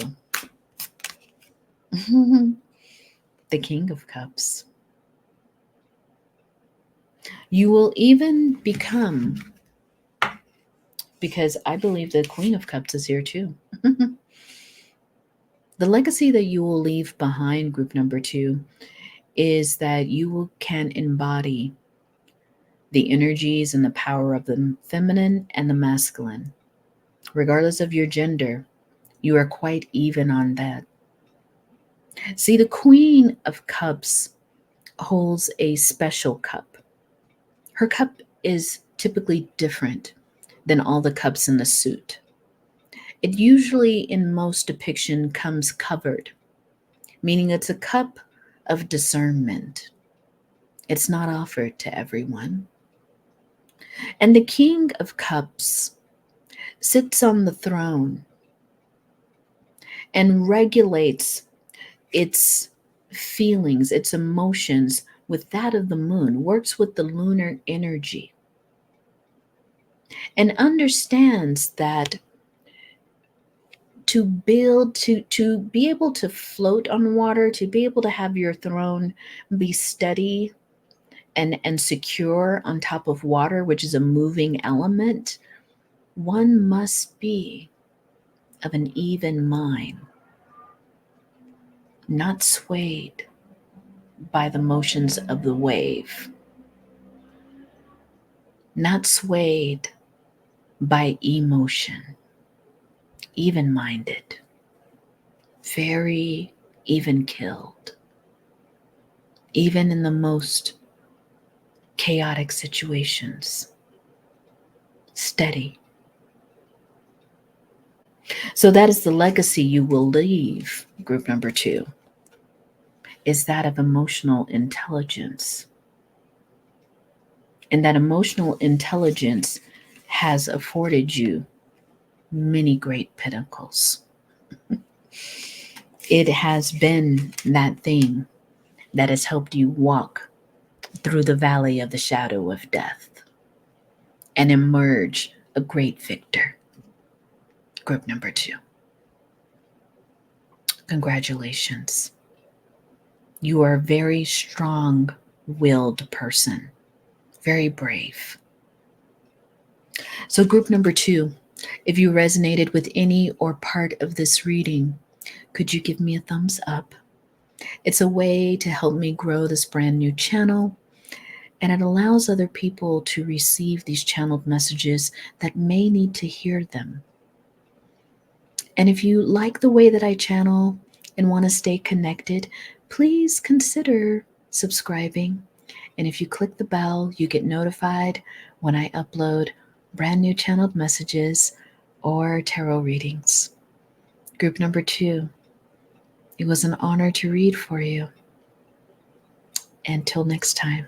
The King of Cups. You will even become, because I believe the Queen of Cups is here too. The legacy that you will leave behind, group number 2, is that you can embody the energies and the power of the feminine and the masculine. Regardless of your gender, you are quite even on that. See, the Queen of Cups holds a special cup. Her cup is typically different than all the cups in the suit. It usually, in most depiction, comes covered, meaning it's a cup of discernment. It's not offered to everyone. And the King of Cups sits on the throne and regulates its feelings, its emotions with that of the moon, works with the lunar energy, and understands that to build, to be able to float on water, to be able to have your throne be steady and secure on top of water, which is a moving element, one must be of an even mind, not swayed by the motions of the wave, not swayed by emotion, even minded, very even killed, even in the most chaotic situations, steady. So that is the legacy you will leave, group number 2, is that of emotional intelligence. And that emotional intelligence has afforded you many great pinnacles. It has been that thing that has helped you walk through the valley of the shadow of death and emerge a great victor. Group number 2. Congratulations. You are a very strong-willed person, very brave. So group number 2, if you resonated with any or part of this reading, could you give me a thumbs up? It's a way to help me grow this brand new channel, and it allows other people to receive these channeled messages that may need to hear them. And if you like the way that I channel and want to stay connected, please consider subscribing. And if you click the bell, you get notified when I upload brand new channeled messages or tarot readings. Group number 2, it was an honor to read for you. Until next time.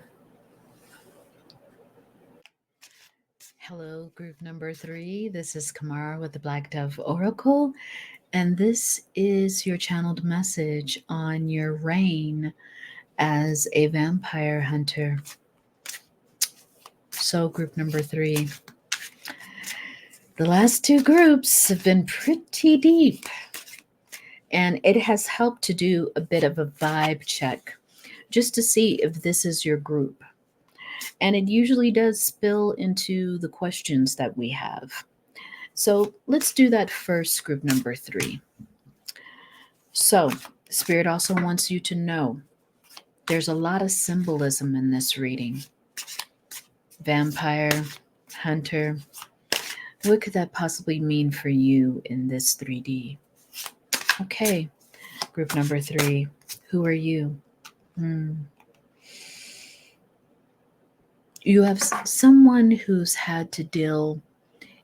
Hello, group number 3. This is Kamara with the Black Dove Oracle, and this is your channeled message on your reign as a vampire hunter. So, group number 3. The last 2 groups have been pretty deep, and it has helped to do a bit of a vibe check just to see if this is your group. And it usually does spill into the questions that we have. So let's do that first, group number 3. So Spirit also wants you to know there's a lot of symbolism in this reading. Vampire, hunter, what could that possibly mean for you in this 3D? Okay, Group number 3, who are you? You have someone who's had to deal,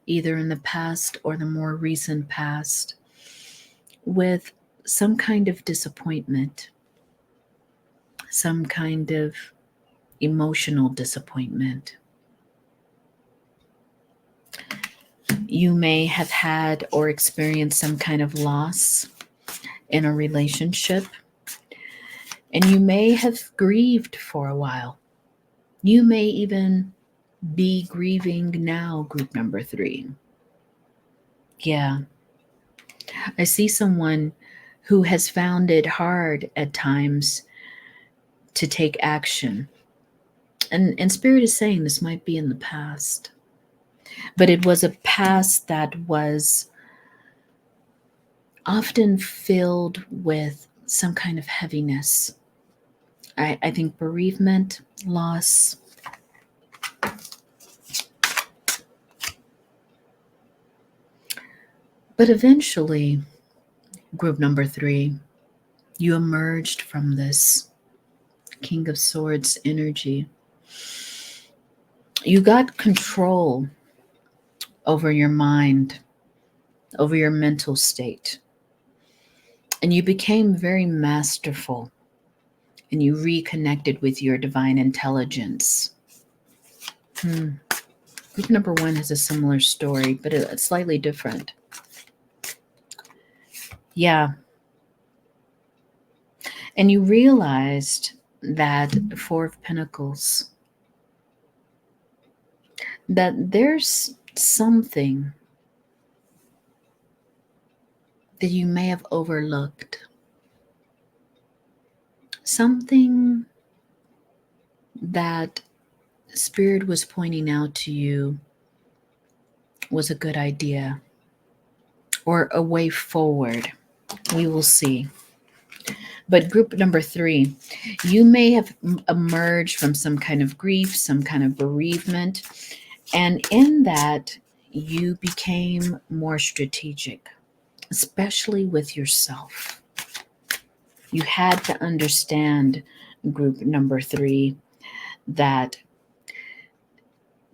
either in the past or the more recent past, with some kind of disappointment, some kind of emotional disappointment. You may have had or experienced some kind of loss in a relationship, and you may have grieved for a while. You may even be grieving now, group number 3. Yeah. I see someone who has found it hard at times to take action. And Spirit is saying this might be in the past, but it was a past that was often filled with some kind of heaviness. I think bereavement, loss. But eventually, group number 3, you emerged from this King of Swords energy. You got control over your mind, over your mental state. And you became very masterful, and you reconnected with your divine intelligence. Group number 1 has a similar story, but it's slightly different. Yeah. And you realized that 4 of Pentacles, that there's something that you may have overlooked. Something that Spirit was pointing out to you was a good idea or a way forward. We will see. But group number 3, you may have emerged from some kind of grief, some kind of bereavement, and in that you became more strategic, especially with yourself. You had to understand, group number 3, that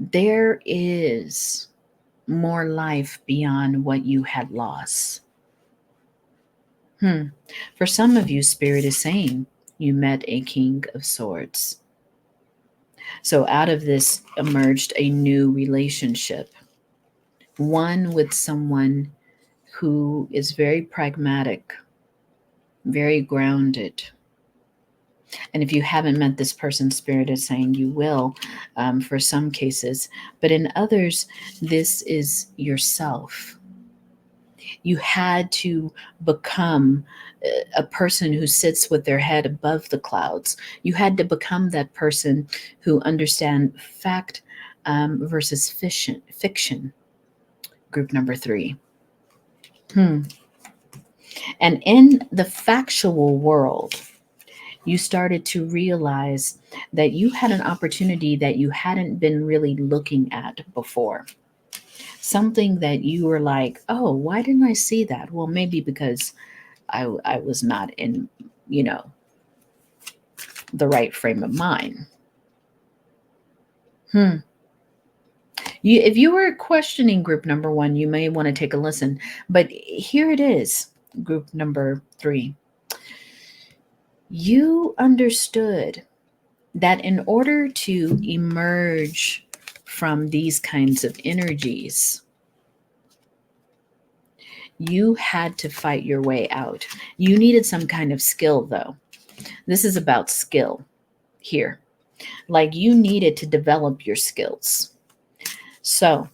there is more life beyond what you had lost. For some of you, Spirit is saying you met a King of Swords. So out of this emerged a new relationship, one with someone who is very pragmatic, very grounded. And if you haven't met this person, Spirit is saying you will, for some cases. But in others, this is yourself. You had to become a person who sits with their head above the clouds. You had to become that person who understands fact versus fiction. Group number 3. And in the factual world, you started to realize that you had an opportunity that you hadn't been really looking at before. Something that you were like, oh, why didn't I see that? Well, maybe because I was not in, the right frame of mind. If you were questioning group number 1, you may want to take a listen. But here it is, group number 3. You understood that in order to emerge from these kinds of energies, you had to fight your way out. You needed some kind of skill, though. This is about skill here. Like you needed to develop your skills. So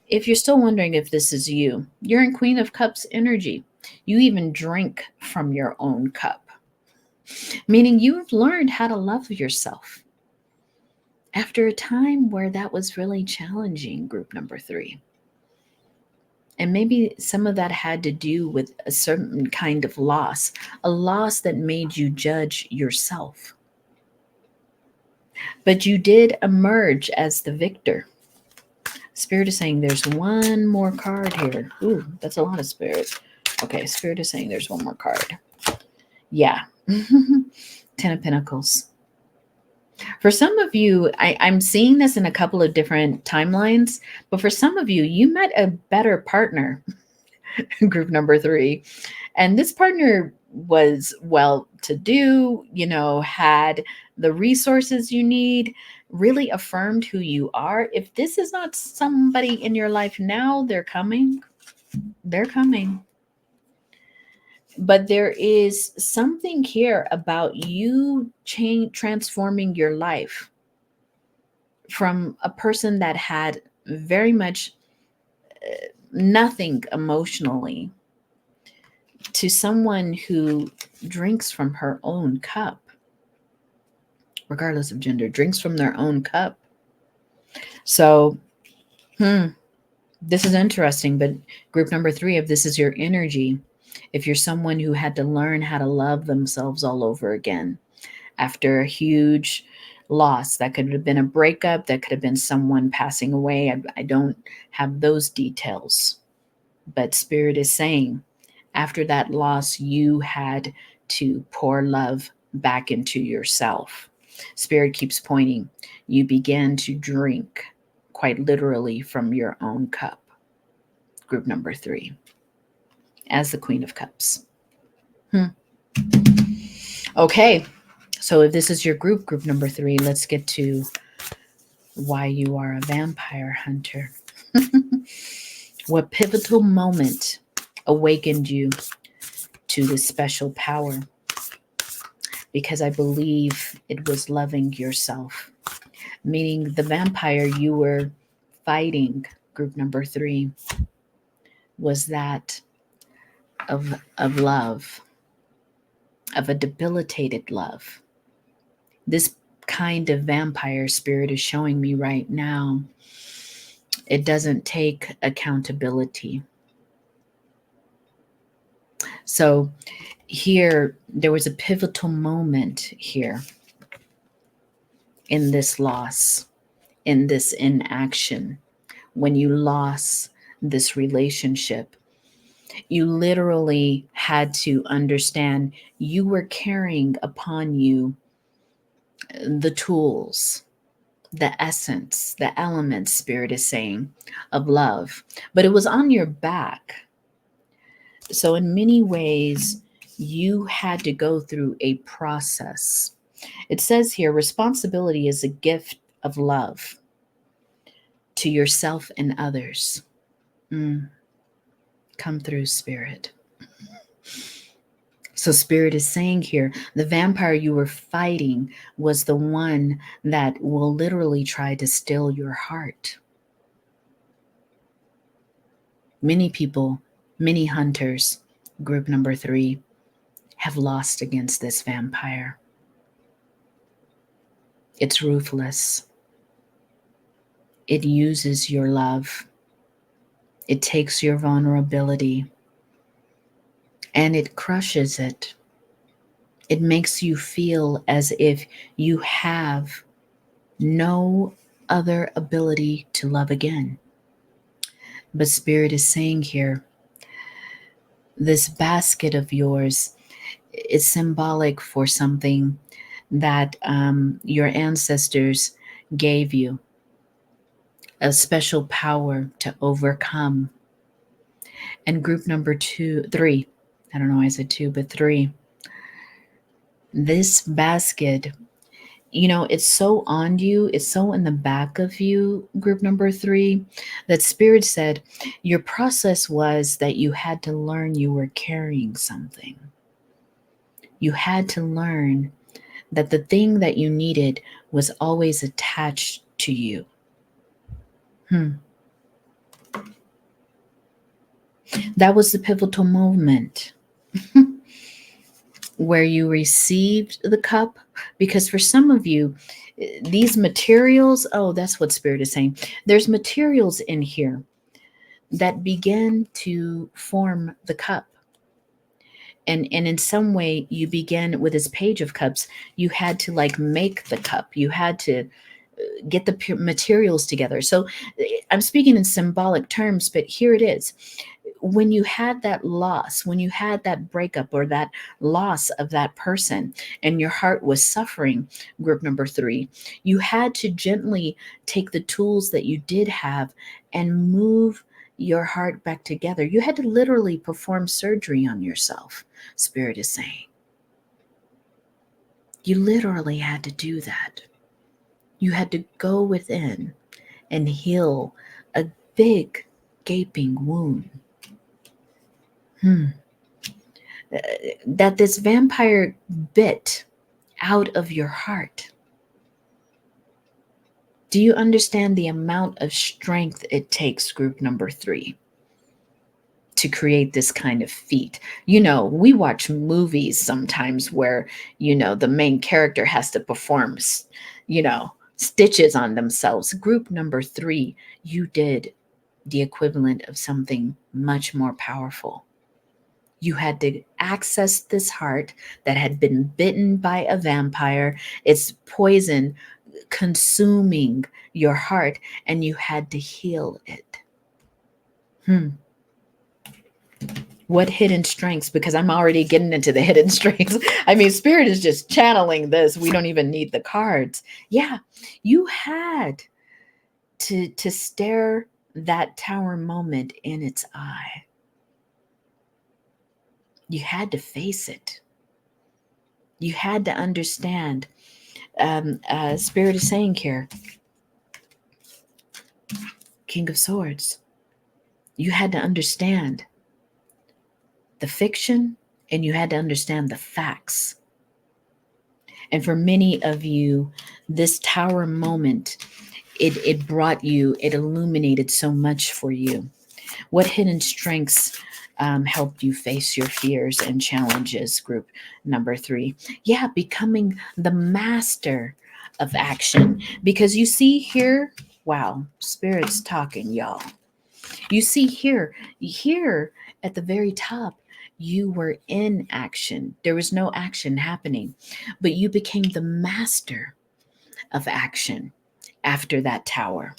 if you're still wondering if this is you, you're in Queen of Cups energy. You even drink from your own cup, meaning you've learned how to love yourself after a time where that was really challenging, group number 3. And maybe some of that had to do with a certain kind of loss, a loss that made you judge yourself. But you did emerge as the victor. Spirit is saying there's one more card here. Ooh, that's a lot of Spirit. Okay, Spirit is saying there's one more card. Yeah. 10 of Pentacles. For some of you, I'm seeing this in a couple of different timelines, but for some of you, you met a better partner, group number 3. And this partner was well to do, had the resources you need, really affirmed who you are. If this is not somebody in your life now, they're coming. They're coming. But there is something here about you transforming your life from a person that had very much nothing emotionally to someone who drinks from her own cup, regardless of gender, drinks from their own cup. So, this is interesting, but group number 3, if this is your energy, if you're someone who had to learn how to love themselves all over again after a huge loss, that could have been a breakup, that could have been someone passing away. I don't have those details, but Spirit is saying after that loss, you had to pour love back into yourself. Spirit keeps pointing. You began to drink quite literally from your own cup. Group number 3, as the Queen of Cups. Okay, so if this is your group number 3, let's get to why you are a vampire hunter. What pivotal moment awakened you to this special power? Because I believe it was loving yourself, meaning the vampire you were fighting, group number 3, was that of love, of a debilitated love. This kind of vampire Spirit is showing me right now, it doesn't take accountability. So here, there was a pivotal moment here in this loss, in this inaction, when you lost this relationship. You literally had to understand you were carrying upon you the tools, the essence, the elements, Spirit is saying, of love, but it was on your back. So in many ways, you had to go through a process. It says here, responsibility is a gift of love to yourself and others. Come through, Spirit. So Spirit is saying here, the vampire you were fighting was the one that will literally try to steal your heart. Many people, many hunters, group number 3, have lost against this vampire. It's ruthless. It uses your love. It takes your vulnerability and it crushes it. It makes you feel as if you have no other ability to love again. But Spirit is saying here, this basket of yours is symbolic for something that your ancestors gave you, a special power to overcome. And group number 3, I don't know why I said 2, but 3, this basket, it's so on you, it's so in the back of you, group number 3, that Spirit said your process was that you had to learn you were carrying something. You had to learn that the thing that you needed was always attached to you. That was the pivotal moment where you received the cup, because for some of you, these materials, that's what Spirit is saying. There's materials in here that begin to form the cup. And in some way, you began with this Page of Cups. You had to make the cup. You had to get the materials together. So I'm speaking in symbolic terms, but here it is. when you had that loss, when you had that breakup or that loss of that person and your heart was suffering, group number 3, you had to gently take the tools that you did have and move your heart back together. You had to literally perform surgery on yourself, Spirit is saying. You literally had to do that. You had to go within and heal a big gaping wound. That this vampire bit out of your heart. Do you understand the amount of strength it takes, group number 3, to create this kind of feat? We watch movies sometimes where, the main character has to perform, stitches on themselves. Group number 3, you did the equivalent of something much more powerful. You had to access this heart that had been bitten by a vampire, its poison consuming your heart, and you had to heal it. What hidden strengths? Because I'm already getting into the hidden strengths. I mean, Spirit is just channeling this. We don't even need the cards. Yeah, you had to stare that tower moment in its eye. You had to face it. You had to understand. Spirit is saying here, King of Swords, you had to understand the fiction and you had to understand the facts. And for many of you, this tower moment, it brought you, it illuminated so much for you. What hidden strengths helped you face your fears and challenges, group number 3? Yeah, becoming the master of action. Because you see here, wow, Spirit's talking, y'all. You see here at the very top, you were in action. There was no action happening, but you became the master of action after that tower.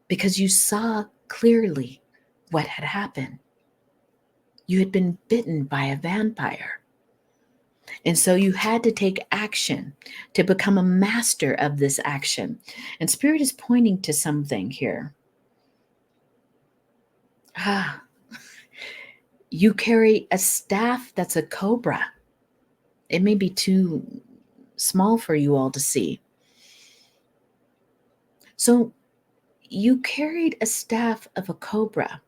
Because you saw clearly what had happened. You had been bitten by a vampire. And so you had to take action to become a master of this action. And Spirit is pointing to something here. You carry a staff that's a cobra. It may be too small for you all to see. So you carried a staff of a cobra.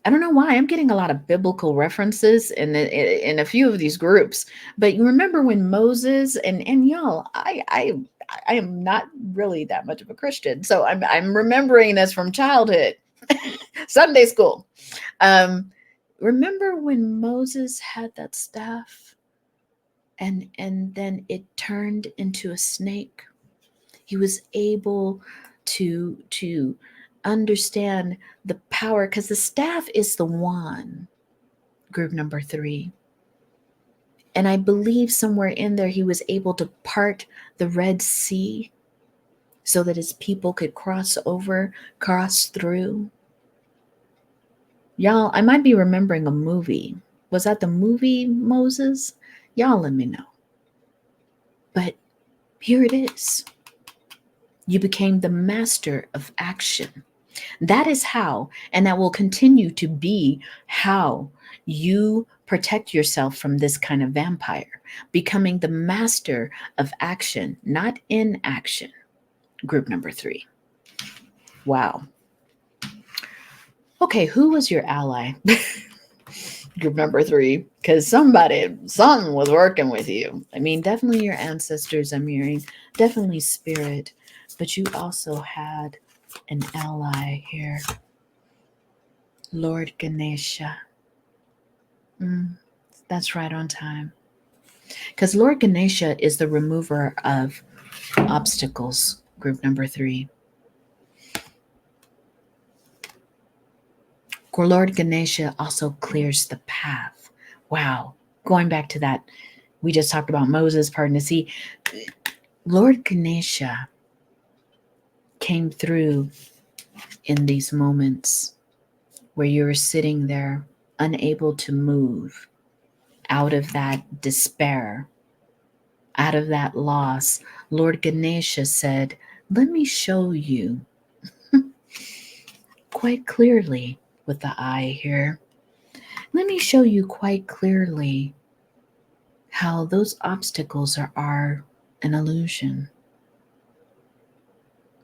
I don't know why I'm getting a lot of biblical references in a few of these groups, but you remember when Moses and y'all, I am not really that much of a Christian, so I'm remembering this from childhood, Sunday school. Remember when Moses had that staff, and then it turned into a snake? He was able to understand the power, because the staff is the wand, group number 3. And I believe somewhere in there he was able to part the Red Sea so that his people could cross through. Y'all, I might be remembering a movie. Was that the movie Moses? Y'all let me know. But here it is. You became the master of action. That is how, and that will continue to be how you protect yourself from this kind of vampire, becoming the master of action, not inaction. Group number 3. Wow. Okay, who was your ally? Group number 3, because something was working with you. I mean, definitely your ancestors, I'm hearing, definitely spirit, but you also had an ally here. Lord Ganesha. That's right on time. Because Lord Ganesha is the remover of obstacles, group number 3. Lord Ganesha also clears the path. Wow. Going back to that, we just talked about Moses parting the sea. Lord Ganesha came through in these moments where you're sitting there unable to move out of that despair, out of that loss. Lord Ganesha said, let me show you quite clearly with the eye here. Let me show you quite clearly how those obstacles are an illusion.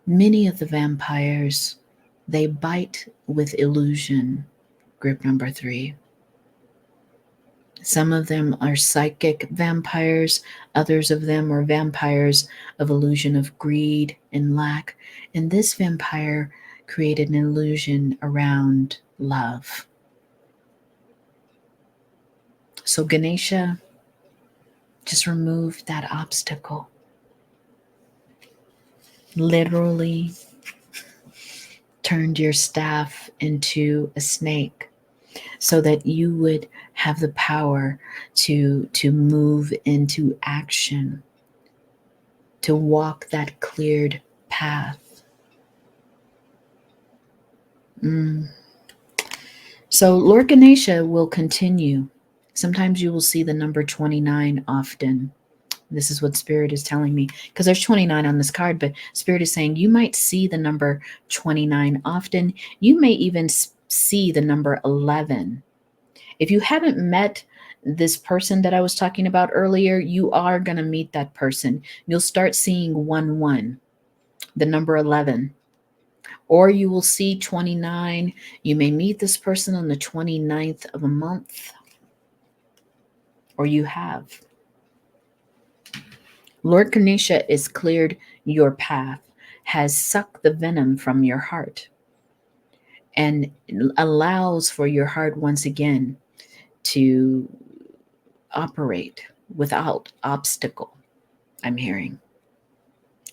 Many of the vampires, they bite with illusion, group number 3. Some of them are psychic vampires. Others of them are vampires of illusion of greed and lack. And this vampire created an illusion around love. So Ganesha just removed that obstacle. Literally turned your staff into a snake so that you would have the power to move into action, to walk that cleared path. So Lord Ganesha will continue. Sometimes you will see the number 29 often. This is what Spirit is telling me, because there's 29 on this card, but Spirit is saying you might see the number 29 often. You may even see the number 11. If you haven't met this person that I was talking about earlier, you are going to meet that person. You'll start seeing 1, the number 11. Or you will see 29. You may meet this person on the 29th of a month. Or you have. Lord Ganesha has cleared your path, has sucked the venom from your heart, and allows for your heart once again to operate without obstacle, I'm hearing.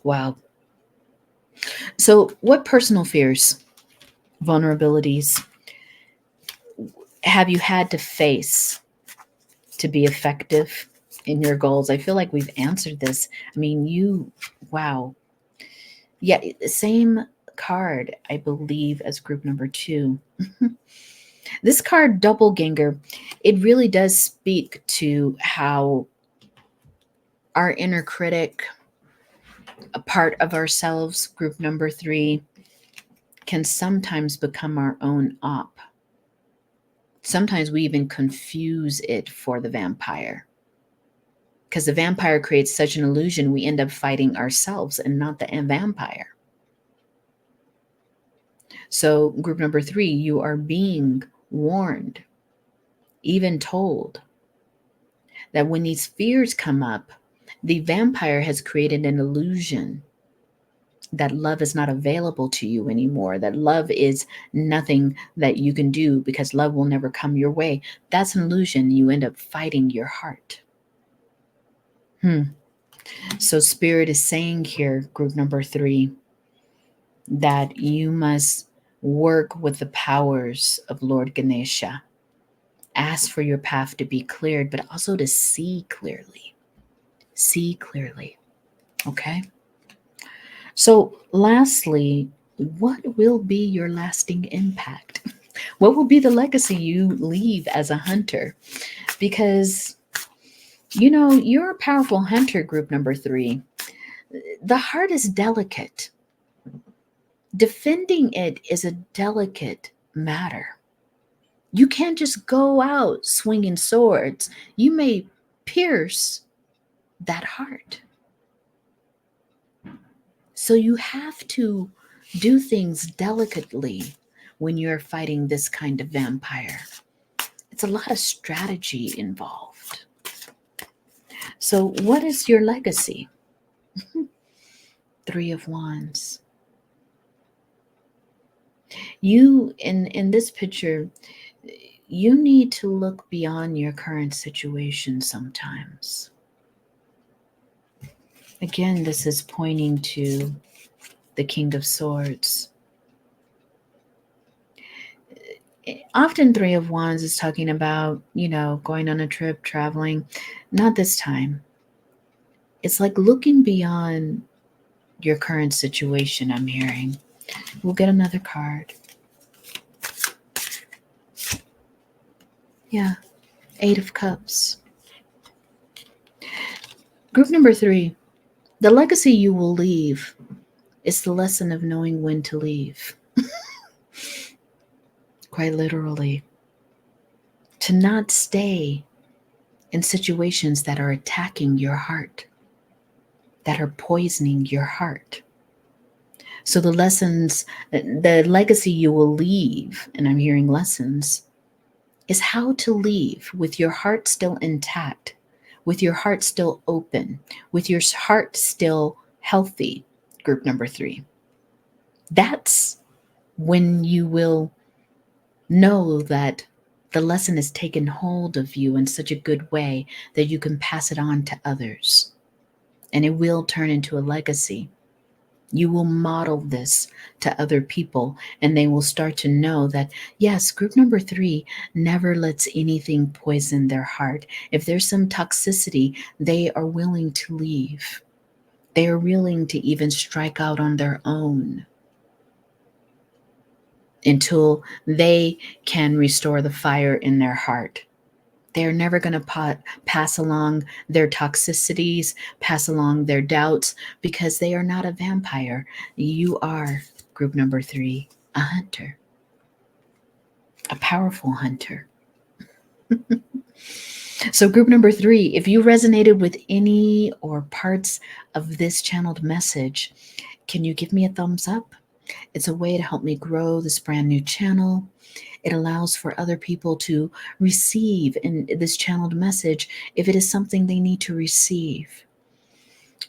Wow. So what personal fears, vulnerabilities have you had to face to be effective in your goals? I feel like we've answered this. I mean, wow. Yeah, same card, I believe, as group number 2. This card, Doppelganger, it really does speak to how our inner critic, a part of ourselves, group number 3, can sometimes become our own op. Sometimes we even confuse it for the vampire. Because the vampire creates such an illusion, we end up fighting ourselves and not the vampire. So group number 3, you are being warned, even told, that when these fears come up, the vampire has created an illusion that love is not available to you anymore, that love is nothing that you can do because love will never come your way. That's an illusion. You end up fighting your heart. So Spirit is saying here, group number 3, that you must work with the powers of Lord Ganesha. Ask for your path to be cleared, but also to see clearly. See clearly. Okay? So lastly, what will be your lasting impact? What will be the legacy you leave as a hunter? Because, you're a powerful hunter, group number 3. The heart is delicate. Defending it is a delicate matter. You can't just go out swinging swords. You may pierce that heart. So you have to do things delicately when you're fighting this kind of vampire. It's a lot of strategy involved. So what is your legacy? 3 of Wands. You, in this picture, you need to look beyond your current situation sometimes. Again, this is pointing to the King of Swords. Often 3 of Wands is talking about, going on a trip, traveling. Not this time. It's like looking beyond your current situation, I'm hearing. We'll get another card. Yeah, 8 of Cups. Group number 3, the legacy you will leave is the lesson of knowing when to leave. Quite literally. To not stay in situations that are attacking your heart, that are poisoning your heart. So the lessons, the legacy you will leave, and I'm hearing lessons, is how to leave with your heart still intact, with your heart still open, with your heart still healthy. Group number 3. That's when you will know that the lesson has taken hold of you in such a good way that you can pass it on to others. And it will turn into a legacy. You will model this to other people, and they will start to know that, yes, group number 3 never lets anything poison their heart. If there's some toxicity, they are willing to leave. They are willing to even strike out on their own until they can restore the fire in their heart. They're never going to pass along their toxicities, pass along their doubts, because they are not a vampire. You are, group number 3, a hunter, a powerful hunter. So group number 3, if you resonated with any or parts of this channeled message, can you give me a thumbs up? It's a way to help me grow this brand new channel. It allows for other people to receive in this channeled message if it is something they need to receive.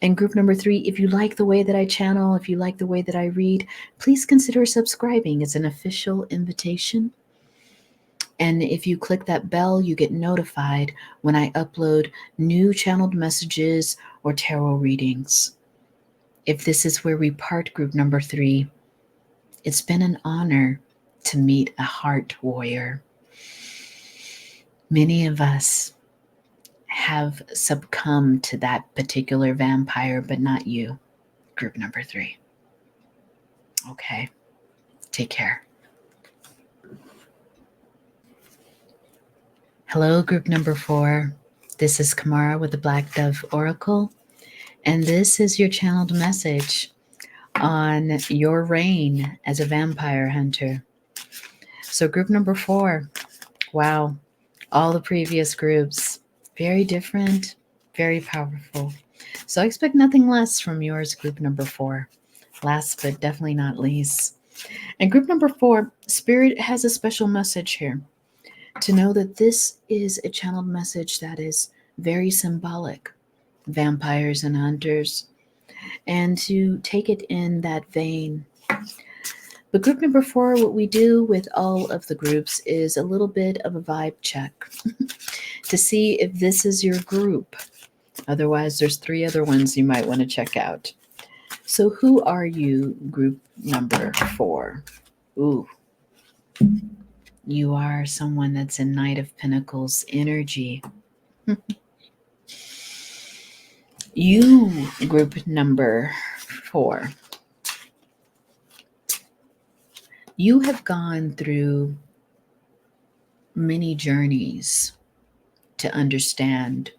And group number 3, if you like the way that I channel, if you like the way that I read, please consider subscribing. It's an official invitation. And if you click that bell, you get notified when I upload new channeled messages or tarot readings. If this is where we part, group number 3, it's been an honor to meet a heart warrior. Many of us have succumbed to that particular vampire, but not you, group number 3. Okay, take care. Hello, group number 4. This is Kamara with the Black Dove Oracle, and this is your channeled message on your reign as a vampire hunter. So group number 4, wow, all the previous groups, very different, very powerful. So I expect nothing less from yours, group number 4. Last but definitely not least. And group number 4, Spirit has a special message here. To know that this is a channeled message that is very symbolic, vampires and hunters, and to take it in that vein. But group number 4, what we do with all of the groups is a little bit of a vibe check to see if this is your group. Otherwise, there's 3 other ones you might want to check out. So who are you, group number 4? Ooh. You are someone that's in Knight of Pentacles energy. You, group number 4. You have gone through many journeys to understand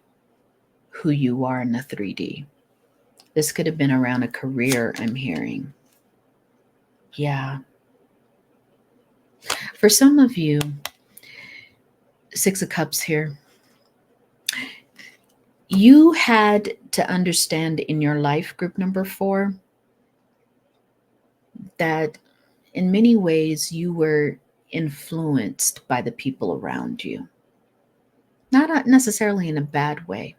who you are in the 3D. This could have been around a career, I'm hearing. Yeah. For some of you, 6 of Cups here. You had to understand in your life, group number 4, that in many ways you were influenced by the people around you. Not necessarily in a bad way,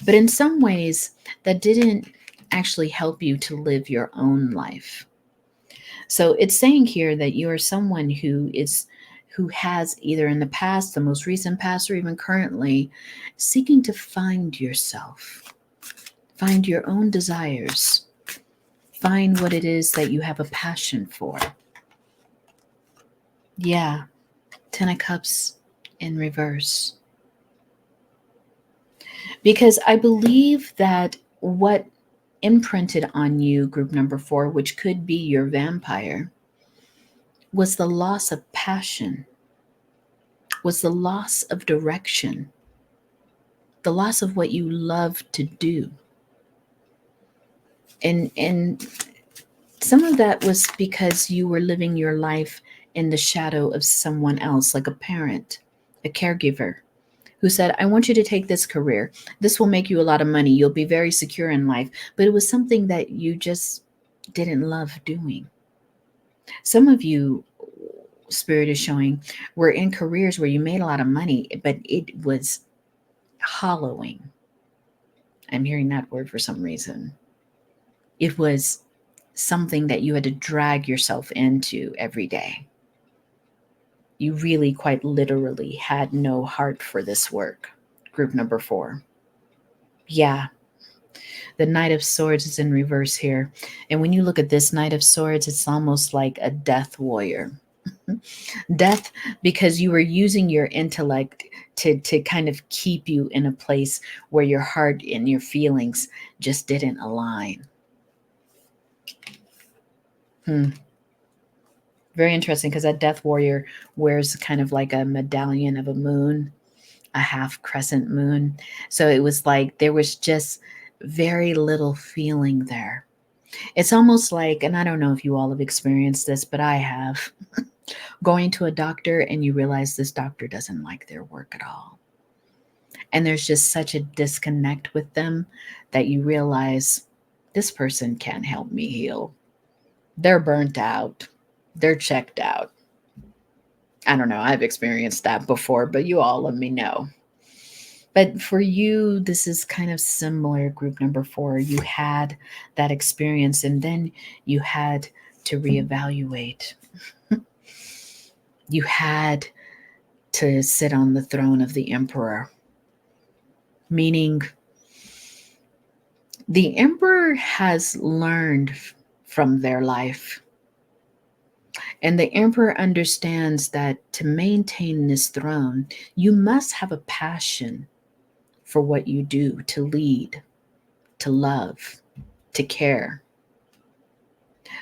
but in some ways that didn't actually help you to live your own life. So it's saying here that you are someone who has either in the past, the most recent past, or even currently seeking to find yourself, find your own desires, find what it is that you have a passion for. Yeah, 10 of Cups in reverse. Because I believe that what imprinted on you, group number 4, which could be your vampire, was the loss of passion, was the loss of direction, the loss of what you love to do. And some of that was because you were living your life in the shadow of someone else, like a parent, a caregiver, who said, I want you to take this career. This will make you a lot of money. You'll be very secure in life. But it was something that you just didn't love doing. Some of you, Spirit is showing, were in careers where you made a lot of money, but it was hollowing. I'm hearing that word for some reason. It was something that you had to drag yourself into every day. You really, quite literally, had no heart for this work. Group number 4. Yeah. The Knight of Swords is in reverse here. And when you look at this Knight of Swords, it's almost like a death warrior. Death, because you were using your intellect to kind of keep you in a place where your heart and your feelings just didn't align. Very interesting, because that death warrior wears kind of like a medallion of a moon, a half crescent moon. So it was like there was just very little feeling there. It's almost like, and I don't know if you all have experienced this, but I have, going to a doctor and you realize this doctor doesn't like their work at all. And there's just such a disconnect with them that you realize this person can't help me heal. They're burnt out. They're checked out. I don't know. I've experienced that before, but you all let me know. But for you, this is kind of similar, group number 4. You had that experience and then you had to reevaluate. You had to sit on the throne of the emperor, meaning the emperor has learned from their life. And the emperor understands that to maintain this throne, you must have a passion for what you do, to lead, to love, to care.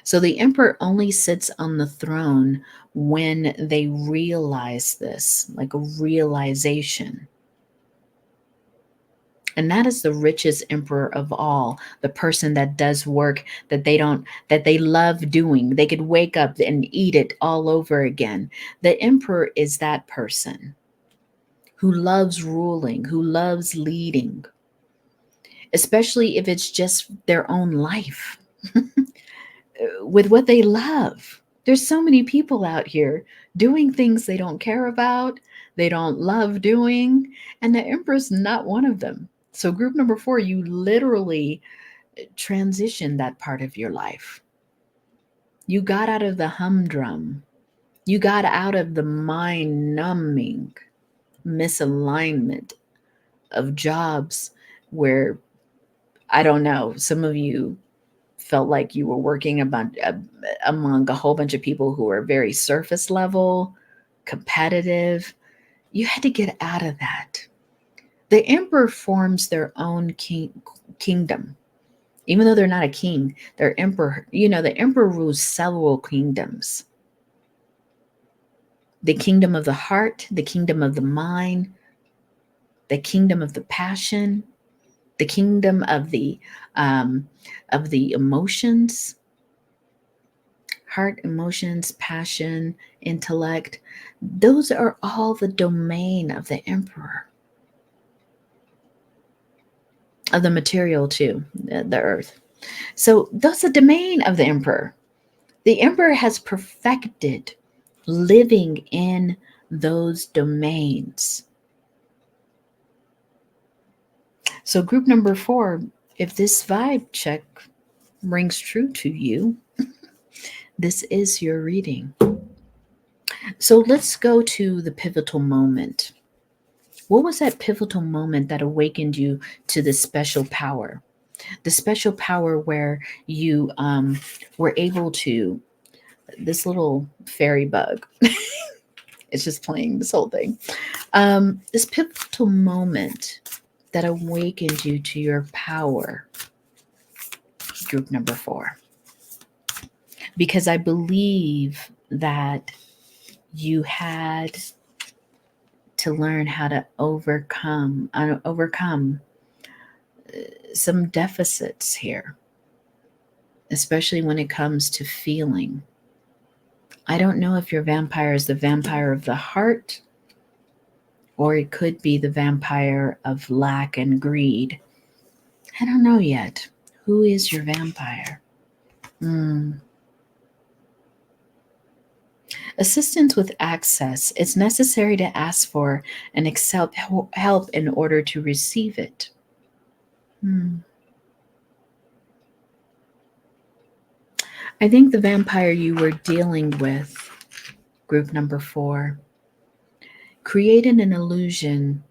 So the emperor only sits on the throne when they realize this, like a realization. And that is the richest emperor of all, the person that does work that they love doing. They could wake up and eat it all over again. The emperor is that person who loves ruling, who loves leading, especially if it's just their own life with what they love. There's so many people out here doing things they don't care about, they don't love doing, and the emperor's not one of them. So group number 4, you literally transitioned that part of your life. You got out of the humdrum. You got out of the mind-numbing misalignment of jobs where, I don't know, some of you felt like you were working among a whole bunch of people who are very surface level, competitive. You had to get out of that. The emperor forms their own kingdom. Even though they're not a king, they're emperor. The emperor rules several kingdoms. The kingdom of the heart, the kingdom of the mind, the kingdom of the passion, the kingdom of the emotions, heart, emotions, passion, intellect. Those are all the domain of the emperor. Of the material too, the earth. So that's the domain of the emperor. The emperor has perfected living in those domains. So group number 4, if this vibe check rings true to you, this is your reading. So let's go to the pivotal moment. What was that pivotal moment that awakened you to this special power? The special power where you were able to, this little fairy bug, it's just playing this whole thing. This pivotal moment that awakened you to your power. group number 4, because I believe that you had to learn how to overcome some deficits here, especially when it comes to feeling. I don't know if your vampire is the vampire of the heart, or it could be the vampire of lack and greed. I don't know yet. Who is your vampire? Assistance with access. It's necessary to ask for and accept help in order to receive it. I think the vampire you were dealing with, group number 4, created an illusion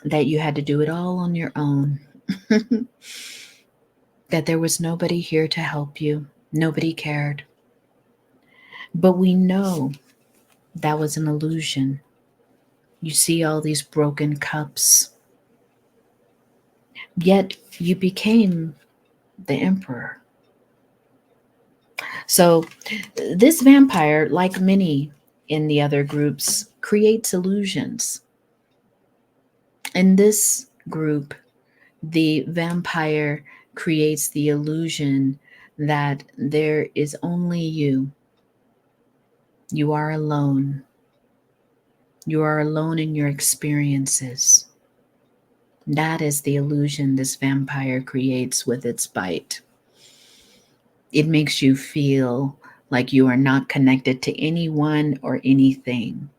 that you had to do it all on your own, that there was nobody here to help you, nobody cared. But we know that was an illusion. You see all these broken cups, yet you became the emperor. So this vampire, like many in the other groups, creates illusions. In this group, the vampire creates the illusion that there is only you. You are alone. You are alone in your experiences. That is the illusion this vampire creates with its bite. It makes you feel like you are not connected to anyone or anything.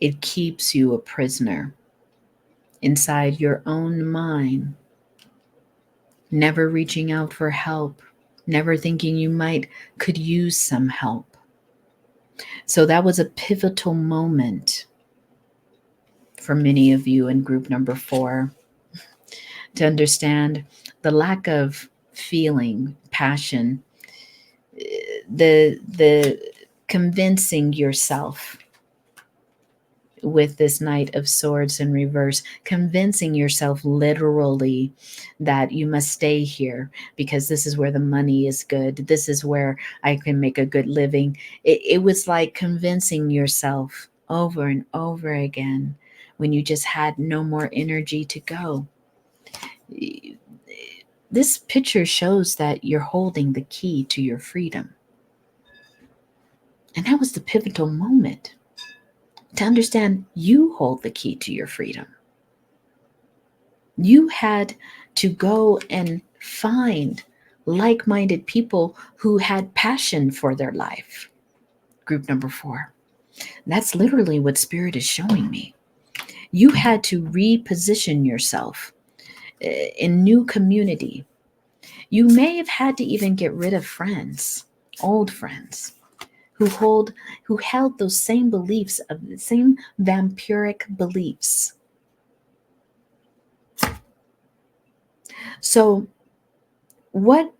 It keeps you a prisoner inside your own mind, never reaching out for help, never thinking you could use some help. So that was a pivotal moment for many of you in group number 4 to understand the lack of feeling, passion, the convincing yourself with this Knight of Swords in reverse, convincing yourself literally that you must stay here because this is where the money is good. This is where I can make a good living. It was like convincing yourself over and over again when you just had no more energy to go. This picture shows that you're holding the key to your freedom. And that was the pivotal moment to understand you hold the key to your freedom. You had to go and find like-minded people who had passion for their life. Group number 4. That's literally what Spirit is showing me. You had to reposition yourself in new community. You may have had to even get rid of friends, old friends, who held those same beliefs, of the same vampiric beliefs. So what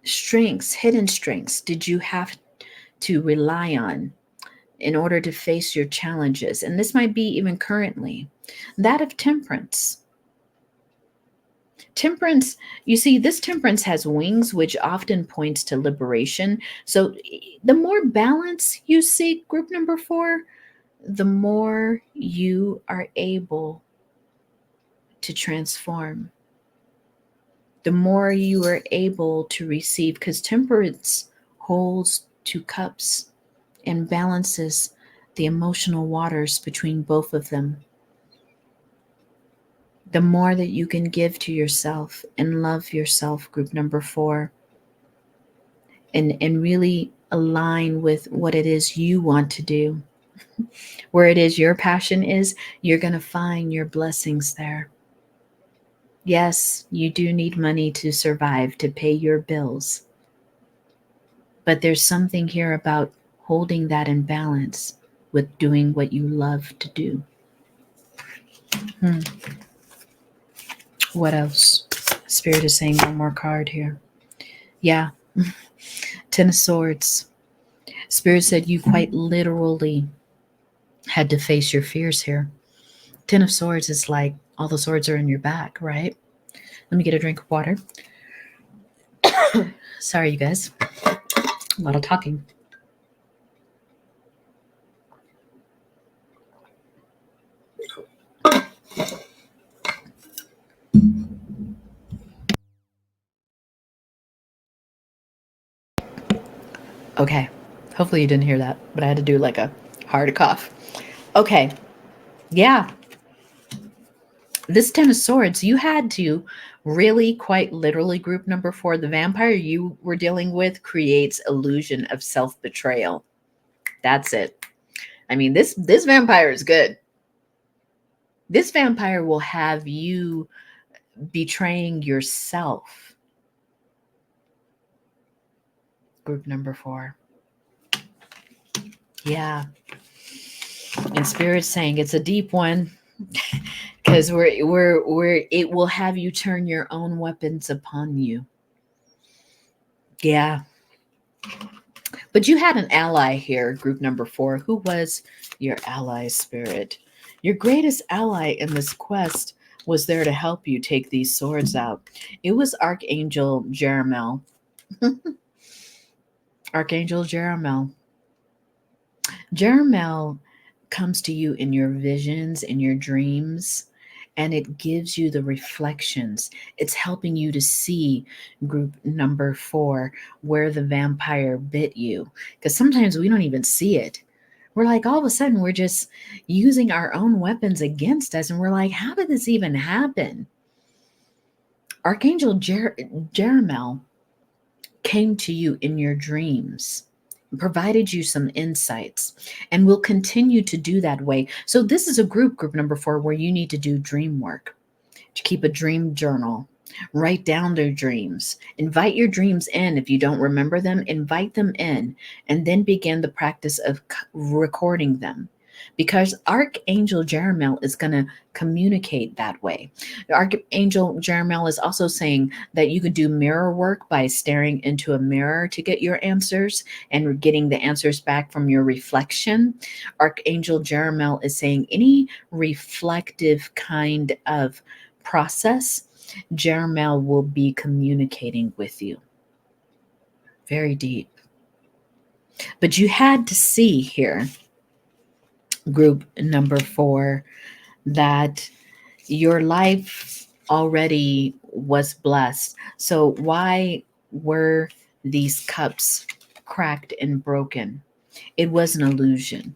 strengths, hidden strengths, did you have to rely on in order to face your challenges? And this might be even currently that of temperance. Temperance, you see, this temperance has wings, which often points to liberation. So the more balance you seek, group number 4, the more you are able to transform, the more you are able to receive, because temperance holds 2 cups and balances the emotional waters between both of them. The more that you can give to yourself and love yourself, group number 4, and really align with what it is you want to do, where it is your passion is, you're going to find your blessings there. Yes, you do need money to survive, to pay your bills. But there's something here about holding that in balance with doing what you love to do. What else? Spirit is saying one more card here. Yeah. 10 of Swords. Spirit said you quite literally had to face your fears here. 10 of Swords is like All the swords are in your back, right? Let me get a drink of water. Sorry, you guys. A lot of talking. Okay. Hopefully you didn't hear that, but I had to do like a hard cough. Okay. Yeah. This 10 of swords, you had to really quite literally, group number 4, the vampire you were dealing with creates illusion of self-betrayal. That's it. I mean, this vampire is good. This vampire will have you betraying yourself. Group number 4. Yeah. And Spirit's saying it's a deep one. Because it will have you turn your own weapons upon you. Yeah. But you had an ally here, group number 4. Who was your ally, Spirit? Your greatest ally in this quest was there to help you take these swords out. It was Archangel Jeremiel. Archangel Jeremiel. Jeremiel comes to you in your visions, in your dreams, and it gives you the reflections. It's helping you to see, group number 4, where the vampire bit you. Because sometimes we don't even see it. We're like, all of a sudden, we're just using our own weapons against us. And we're like, how did this even happen? Archangel Jeremiel came to you in your dreams, provided you some insights, and will continue to do that way. So this is a group number 4, where you need to do dream work, to keep a dream journal, write down their dreams, invite your dreams in. If you don't remember them, invite them in, and then begin the practice of recording them. Because Archangel Jeremiel is going to communicate that way. Archangel Jeremiel is also saying that you can do mirror work by staring into a mirror to get your answers and getting the answers back from your reflection. Archangel Jeremiel is saying any reflective kind of process, Jeremiel will be communicating with you. Very deep. But you had to see here, group number 4, that your life already was blessed. So why were these cups cracked and broken? It was an illusion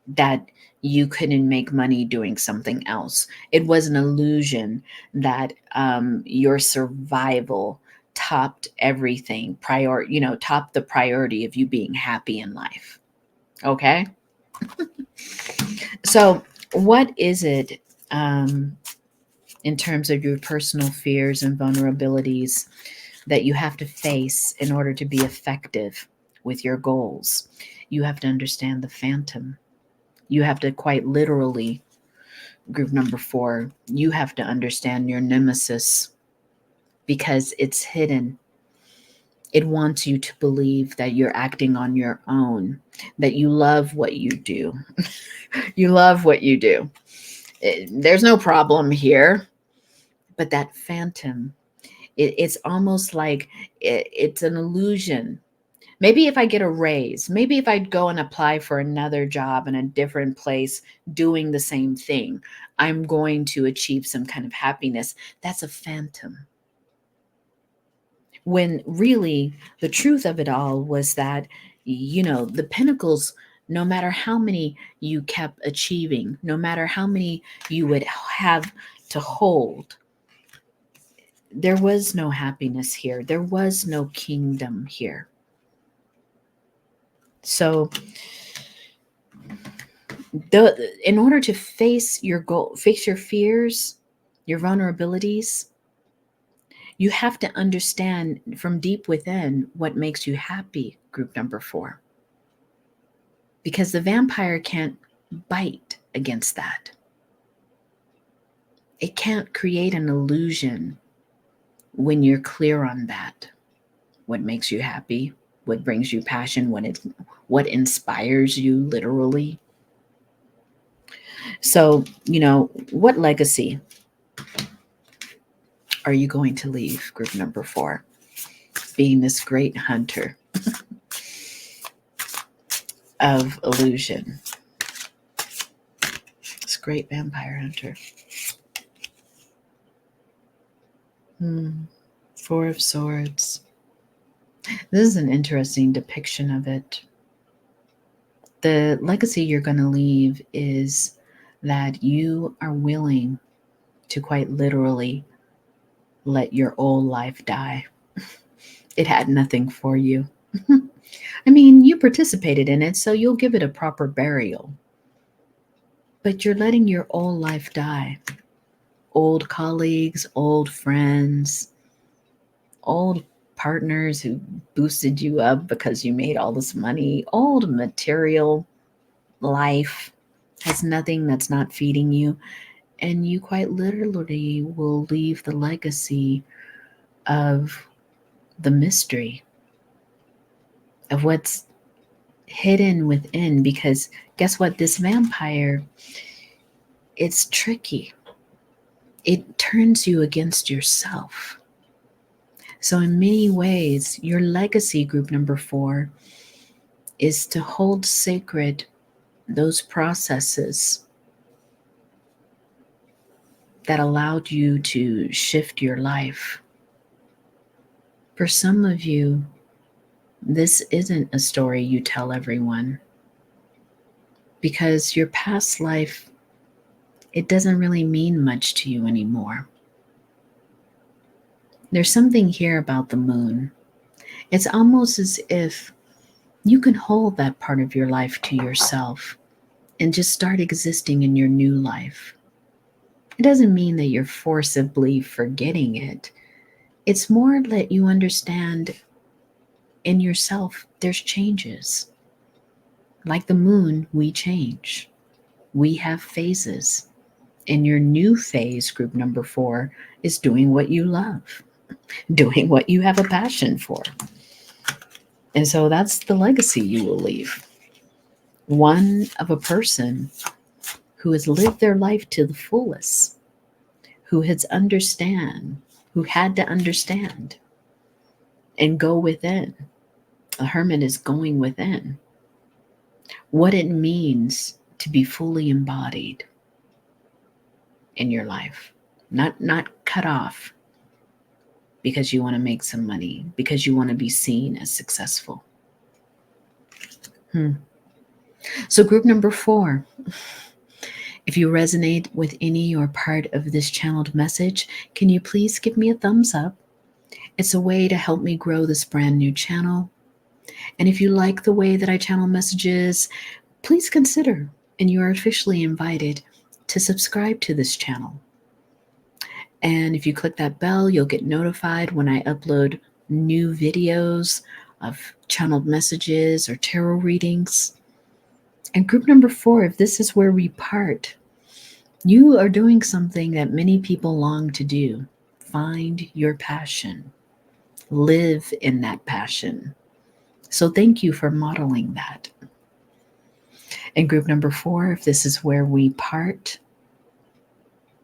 that you couldn't make money doing something else. It was an illusion that your survival topped everything, topped the priority of you being happy in life. Okay? So what is it in terms of your personal fears and vulnerabilities that you have to face in order to be effective with your goals? You have to understand the phantom. You have to quite literally, group number 4, you have to understand your nemesis, because it's hidden. It wants you to believe that you're acting on your own, that you love what you do. You love what you do. There's no problem here. But that phantom, it's almost like it's an illusion. Maybe if I get a raise, maybe if I go and apply for another job in a different place doing the same thing, I'm going to achieve some kind of happiness. That's a phantom. When really the truth of it all was that, the pinnacles, no matter how many you kept achieving, no matter how many you would have to hold, there was no happiness here. There was no kingdom here. So in order to face your goal, face your fears, your vulnerabilities, you have to understand from deep within what makes you happy, group number 4. Because the vampire can't bite against that. It can't create an illusion when you're clear on that. What makes you happy, what brings you passion, what inspires you literally. So, what legacy are you going to leave, group number 4? Being this great hunter of illusion, this great vampire hunter. 4 of Swords. This is an interesting depiction of it. The legacy you're going to leave is that you are willing to quite literally let your old life die. It had nothing for you. I mean, you participated in it, so you'll give it a proper burial. But you're letting your old life die. Old colleagues, old friends, old partners who boosted you up because you made all this money, old material life has nothing that's not feeding you. And you quite literally will leave the legacy of the mystery of what's hidden within. Because guess what? This vampire, it's tricky. It turns you against yourself. So in many ways, your legacy, group number 4, is to hold sacred those processes that allowed you to shift your life. For some of you, this isn't a story you tell everyone, because your past life, it doesn't really mean much to you anymore. There's something here about the moon. It's almost as if you can hold that part of your life to yourself and just start existing in your new life. It doesn't mean that you're forcibly forgetting it. It's more that you understand in yourself there's changes. Like the moon, we change. We have phases. And your new phase, group number 4, is doing what you love, doing what you have a passion for. And so that's the legacy you will leave. One of a person who has lived their life to the fullest, who had to understand and go within. A hermit is going within. What it means to be fully embodied in your life. Not cut off because you want to make some money, because you want to be seen as successful. So group number 4, if you resonate with any or part of this channeled message, can you please give me a thumbs up? It's a way to help me grow this brand new channel. And if you like the way that I channel messages, please consider, and you are officially invited to subscribe to this channel. And if you click that bell, you'll get notified when I upload new videos of channeled messages or tarot readings. And group number 4, if this is where we part, you are doing something that many people long to do. Find your passion. Live in that passion. So thank you for modeling that. And group number 4, if this is where we part,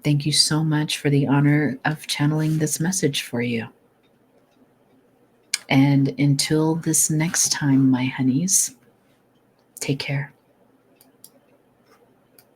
thank you so much for the honor of channeling this message for you. And until this next time, my honeys, take care.